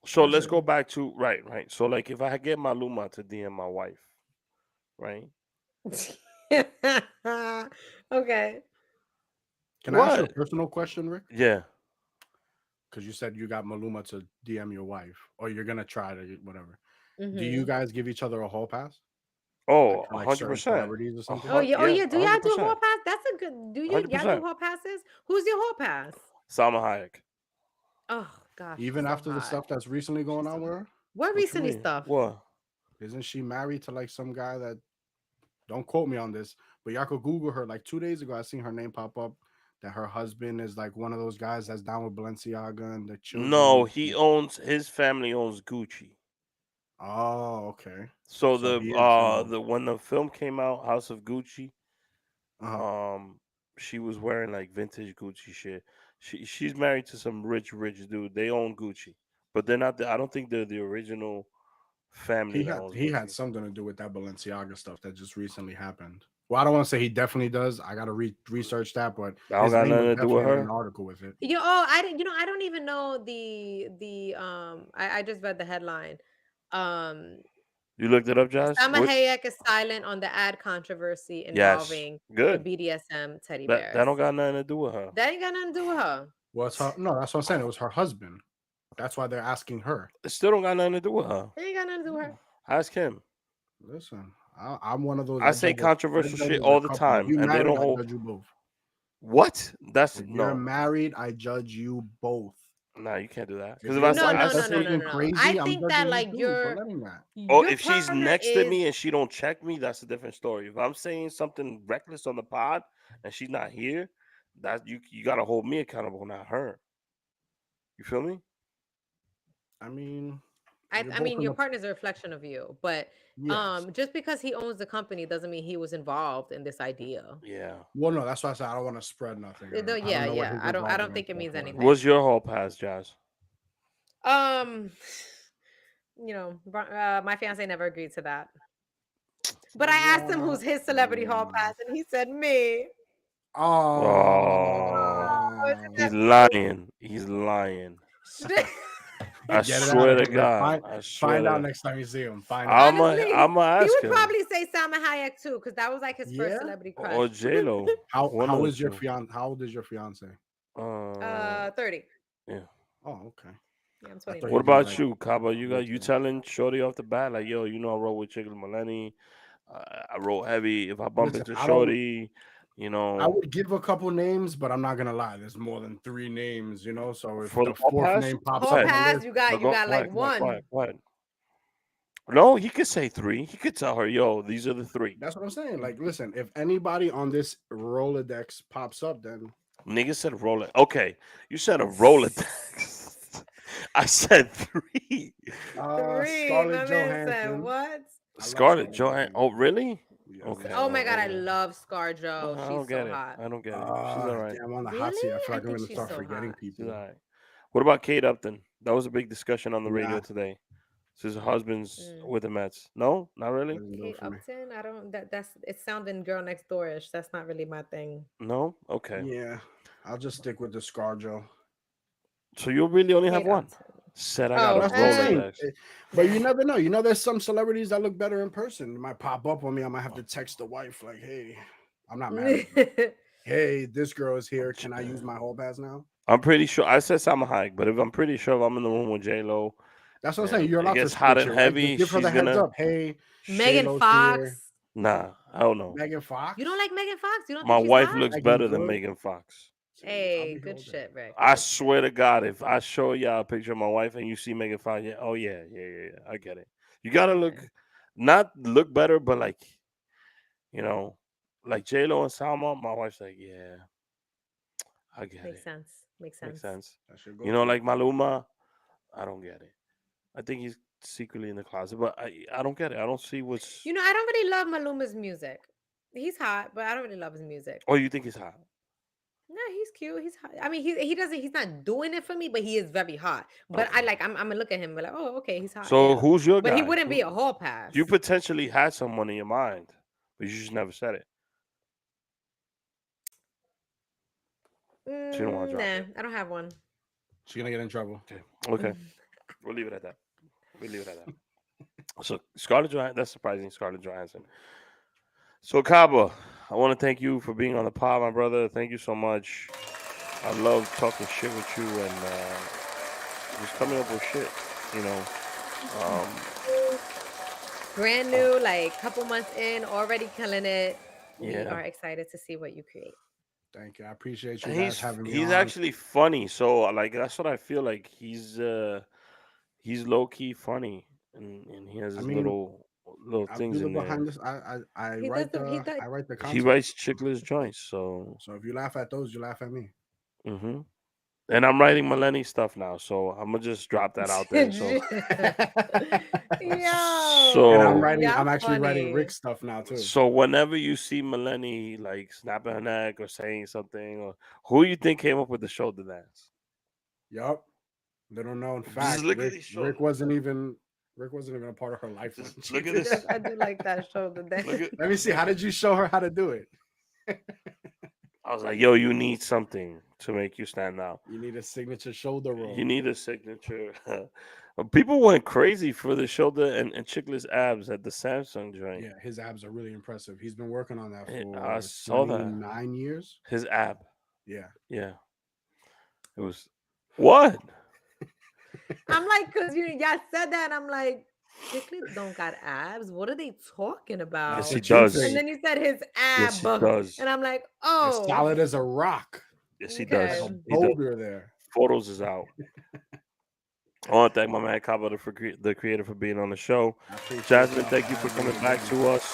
So That's let's it. go back to right. So like if I get Maluma to DM my wife, right? Okay. Can I ask you a What? personal question, Rick? Yeah. Because you said you got Maluma to DM your wife, or you're gonna try to whatever. Do you Mm-hmm. guys give each other a hall pass, like Oh, for like hundred certain percent. celebrities or A something? Oh hundred, yeah. Oh yeah, yeah. Do y'all hundred do hall percent, pass? That's a good. Do you hundred y'all do percent. hall passes? Who's your hall pass? Salma Hayek. Oh gosh, she's Even so after the hot. stuff that's recently going She's on so with hot. her, What What you recently mean? stuff? What? isn't she married to like some guy that? Don't quote me on this, but y'all could Google her. Like 2 days ago, I seen her name pop up. That her husband is like one of those guys that's down with Balenciaga and the No, children. he owns his family owns Gucci. Oh, okay. So So he is single. the when the film came out, House of Gucci, Uh-huh. um, she was wearing like vintage Gucci shit. She's married to some rich dude. They own Gucci, but they're not. I don't think they're the original family that owns He had Gucci. something to do with that Balenciaga stuff that just recently happened. Well, I don't want to say he definitely does. I gotta research that, but I don't his got name nothing was to do with definitely in an her. article with it. I didn't. I don't even know the. I just read the headline. Um, You looked it up, Josh? Sama What? Hayek is silent on the ad controversy Yes. involving the Good. BDSM teddy That bears. don't got nothing to do with her. That ain't got nothing to do with her. Well, it's her. No, that's what I'm saying. It was her husband. That's why they're asking her. It still don't got nothing to do with her. It ain't got nothing to do with her. Ask him. Listen, I'm one of those. I say I controversial judge shit as a all the couple. If time, you and they married, don't I hold. judge you both. What? That's If you're no. married, I judge you both. Nah, you can't do that. If Because if I your say, No, wife no, does no, no, no, something no. I crazy, I'm think that judging you like too for letting that. oh, your if she's partner next to is me and she don't check me, that's a different story. If I'm saying something reckless on the pod and she's not here, that you gotta hold me accountable, not her. You feel me? I mean, I, you're I both mean, in your the partner's a reflection of you, but yes. just because he owns the company doesn't mean he was involved in this idea. Yeah. Well, no, that's why I said I don't want to spread nothing. I Yeah, don't know what yeah. his I don't involvement think is it means whatsoever. anything. What's your hall pass, Jazz? Um, my fiance never agreed to that. But I asked him What? who's his celebrity hall pass, and he said me. Oh, Oh, isn't he's that sweet? lying. He's lying. Should- I Get it out swear of to here. God. Find I swear find out to. next time you see him. Find out. Honestly, I'ma he ask would him probably say Salma Hayek too, because that was like his first Yeah. celebrity crush. or J Lo. One of How the is your two. fiance? How old is your fiance? 30. Yeah. Oh, okay. Yeah, I'm I thought 29. What he'd be about like you, a Kaba? year You too. telling Shorty off the bat like, yo, I roll with Chicken Millennium. I roll heavy. If I bump Listen, into I don't. Shorty, I would give a couple names, but I'm not gonna lie. There's more than 3 names, So if for the the hall fourth pass, name go pops Hall up ahead. on the pass, list, you No, got go like ahead, go ahead, go ahead, one. go ahead. No, he could say three. He could tell her, yo, these are the three. that's what I'm saying. Like, listen, if anybody on this Rolodex pops up, then Nigga said roll it. Okay, you said a Rolodex. I said three. Three. Scarlett My man said Johansson. what? I love Scarlett Scarlett Johansson. Johansson. Oh, really? Yes, Okay. Oh my yes. god, I love ScarJo. I She's don't so get it. hot. I don't get it. She's all right. Damn, on the hot seat. I Really? feel I like I'm think gonna she's start so forgetting hot. She's all people. right. What about Kate Upton? That was a big discussion on the radio Nah, today. Since her husband's Mm. with the Mets. No, not really. doesn't do it Kate for me. Upton, I don't that's it's sounding girl next doorish. That's not really my thing. No. Okay. Yeah, I'll just stick with the ScarJo. So you really only have Kate one. Upton. Said I got Oh, a That's what I'm saying. Rolodex. But you never know. There's some celebrities that look better in person. It might pop up on me. I might have to text the wife, like, hey, I'm not married. But, hey, this girl is here. Can I use my hall pass now? I'm pretty sure I said Salma Hayek, but if I'm pretty sure if I'm in the room with J Lo That's what I'm saying. and You're it allowed to gets hot switch and it, right? Just heavy, give her the she's heads gonna up. Hey, Megan J-Lo's here. Fox. nah, I don't know. Megan Fox. You don't like Megan Fox? You don't My think she's wife hot? looks Megan better than Good. Megan Fox. See, I'll Hey, be good all day. shit, Rick. I Good swear to God, if I show y'all a picture of my wife and you see Megan Fox, yeah, oh yeah, I get it. You gotta shit. look, Okay. not look better, but like, you know, like J-Lo and Salma, my wife's like, yeah, I get Makes it. sense. Makes Makes sense. sense. That should go You know, to. like Maluma, I don't get it. I think he's secretly in the closet, but I don't get it. I don't see what's. You know, I don't really love Maluma's music. He's hot, but I don't really love his music. Oh, you think he's hot? No, he's cute. He's hot. I mean, he doesn't. He's not doing it for me, but he is very hot. But I Okay. like. I'm gonna look at him and be like, oh, okay, he's hot. So Yeah, who's your but he guy? wouldn't be a hall pass. You potentially had someone in your mind, but you just never said it. So you don't want to drop Nah, it. I don't have one. She's gonna get in trouble. Okay. Okay. We'll leave it at that. We'll leave it at that. So Scarlett Johansson. That's surprising. Scarlett Johansson. So Kaba, I want to thank you for being on the pod, my brother. Thank you so much. I love talking shit with you and just coming up with shit. You know. Brand new, like couple months in, already killing it. We Yeah. are excited to see what you create. Thank you. I appreciate you And guys having me he's on. actually funny. So like that's what I feel like. He's low key funny, and he has I his mean, little I things do the in there. behind this. I He write does the he the does. I write the He content. writes chickless joints. So. So if you laugh at those, you laugh at me. Mm-hmm. And I'm writing Millennium stuff now, so I'm gonna just drop that out there. So, Yo, And so, I'm y'all actually writing Rick funny. stuff now too. so whenever you see Millennium like snapping her neck or saying something, or who you think came up with the shoulder dance? Yup. Little known Just fact, look at Rick these shoulders. Rick wasn't even a part of her life when she Look at did this. that. I do like that shoulder dance. Look at. Let me see. How did you show her how to do it? I was like, yo, you need something to make you stand out. You need a signature shoulder roll. You need a signature. People went crazy for the shoulder and chickless abs at the Samsung joint. Yeah, his abs are really impressive. He's been working on that I for saw that. 9 years. His ab. Yeah. Yeah. It was what? I'm like, cause y'all said that, and I'm like, chicklets don't got abs. What are they talking about? Yes, a he cute does. thing. And then you said his ab, Yes, he does. and I'm like, As oh, solid as a rock. Yes, he okay. does. Like a He does. boulder there. Photos is out. I want to thank my man Caba the Creator for being on the show. I appreciate Jasmine, y'all thank you for having me coming back again. to us.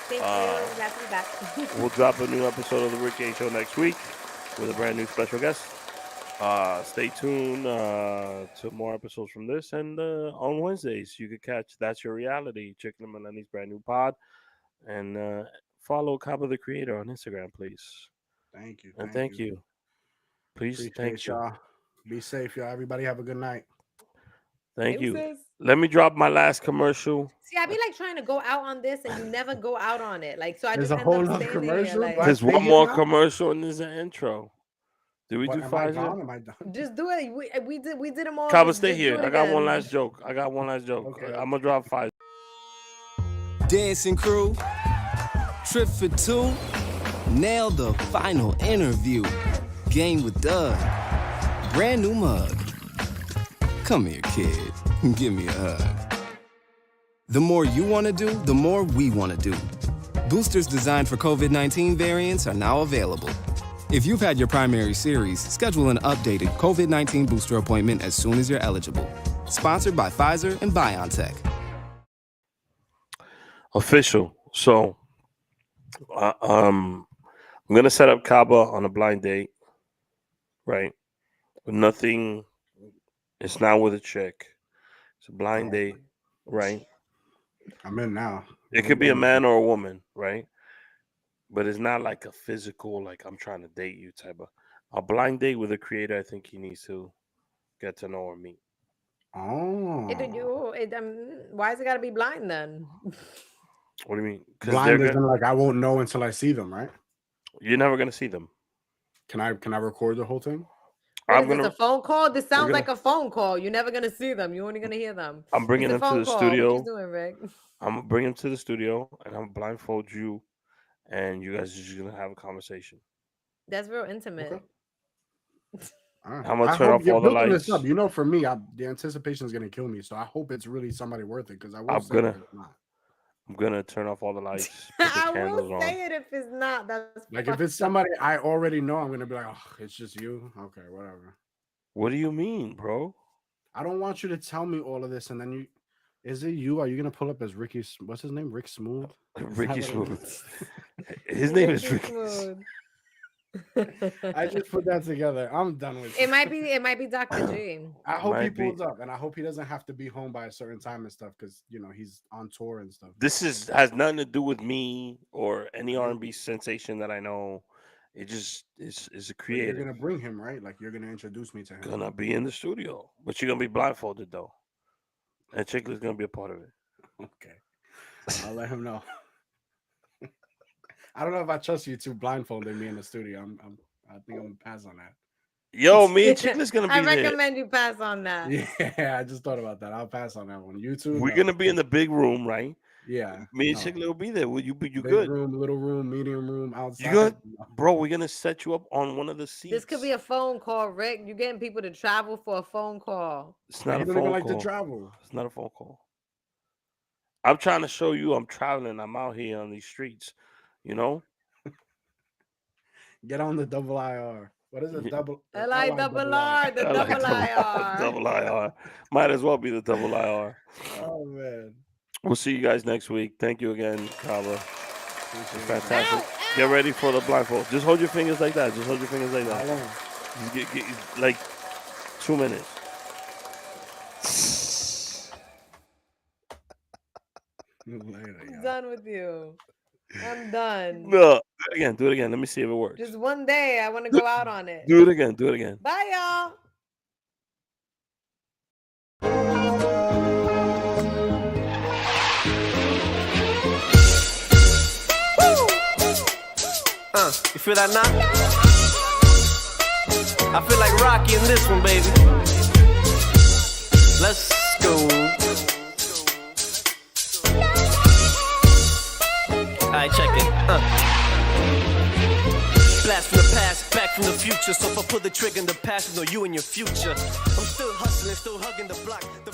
Thank you. I'm glad to be back. We'll drop a new episode of the Rick Game Show next week with a brand new special guest. Stay tuned to more episodes from this, and on Wednesdays you can catch That's Your Reality, Chicken and Melani's brand new pod, and follow Caba the Creator on Instagram, please. Thank you. And thank you. Please, Appreciate thank you. y'all. Be safe, y'all. Everybody have a good night. Thank you. Deuces. Let me drop my last commercial. See, I be like trying to go out on this, and you never go out on it. Like, so I There's just a end up whole nother staying there. commercial? Like, Do I There's say one it more now? commercial and there's an intro. Did we What, do am I Pfizer? gone? Am I done? just do it. We did them all. Caba, Just stay do here. it I got one again. last joke. Okay, I'm gonna drop Pfizer. Dancing crew, trip for two, nail the final interview. Game with Doug, brand new mug. Come here, kid. Give me a hug. The more you want to do, the more we want to do. Boosters designed for COVID-19 variants are now available. If you've had your primary series, schedule an updated COVID-19 booster appointment as soon as you're eligible. Sponsored by Pfizer and BioNTech. Official. So, I'm gonna set up Caba on a blind date, right? Nothing. It's not with a chick. It's a blind date, right? I'm in now. It could be a man or a woman, right? But it's not like a physical, like I'm trying to date you type of. A blind date with a creator, I think he needs to get to know or meet. Oh. Why is it gotta be blind then? What do you mean? Blind isn't like I won't know until I see them, right? You're never gonna see them. Can I record the whole thing? What is this, a phone call? This sounds like a phone call. You're never gonna see them. You're only gonna hear them. I'm bringing It's a them to phone the call. studio. What you doing, Rick? I'm gonna bring them to the studio, and I'm blindfold you, and you guys are just gonna have a conversation. That's real intimate. Okay. All right. I'm gonna I turn hope off you're all the building lights. this up. You know, for me, the anticipation is gonna kill me. So I hope it's really somebody worth it because I will say if it's not. I'm gonna turn off all the lights. Put the I candles will on. say it if it's not. That's Like if it's somebody I already know, I'm gonna be like, oh, it's just you. Okay, whatever. What do you mean, bro? I don't want you to tell me all of this and then Is it you? Are you gonna pull up as Ricky? What's his name? Rick Smooth. Ricky Smooth. His name is Ricky. Smooth. I just put that together. I'm done with It might be Dr. G. I hope he Might be. pulls up, and I hope he doesn't have to be home by a certain time and stuff, because he's on tour and stuff. This has nothing to do with me or any R&B sensation that I know. It just is a But creator. you're gonna bring him, right? Like you're gonna introduce me to him. Gonna be in the studio, but you're gonna be blindfolded though, and Chiclet's gonna be a part of it. Okay, I'll let him know. I don't know if I trust you two blindfolding me in the studio. I think I'm gonna pass on that. Yo, me and Chiclet's gonna be I there. recommend you pass on that. Yeah, I just thought about that. I'll pass on that one. You two, We're gonna be in the big room, right? Yeah. Me and Chiclet will be there. Will you be? You big good? room, little room, medium room, outside. You good, bro? We're gonna set you up on one of the seats. This could be a phone call, Rick. You're getting people to travel for a phone call. It's not a don't phone even like call. to travel. It's not a phone call. I'm trying to show you I'm traveling. I'm out here on these streets. Get on the double IR. What is it? Double LI double R, the double IR. Double IR. Might as well be the double IR. Oh man. We'll see you guys next week. Thank you again, Caba. Fantastic. Get ready for the blindfold. Just hold your fingers like that. Just hold your fingers like that. Just get like 2 minutes. I'm done with you. I'm done. No, do it again. Let me see if it works. Just one day. I want to go out on it. Do it again. Do it again. Bye, y'all. You feel that knock? I feel like Rocky in this one, baby. Let's go. Alright, check it. Blast from the past, back from the future. So if I pull the trigger in the past, know you and your future. I'm still hustling, still hugging the block. The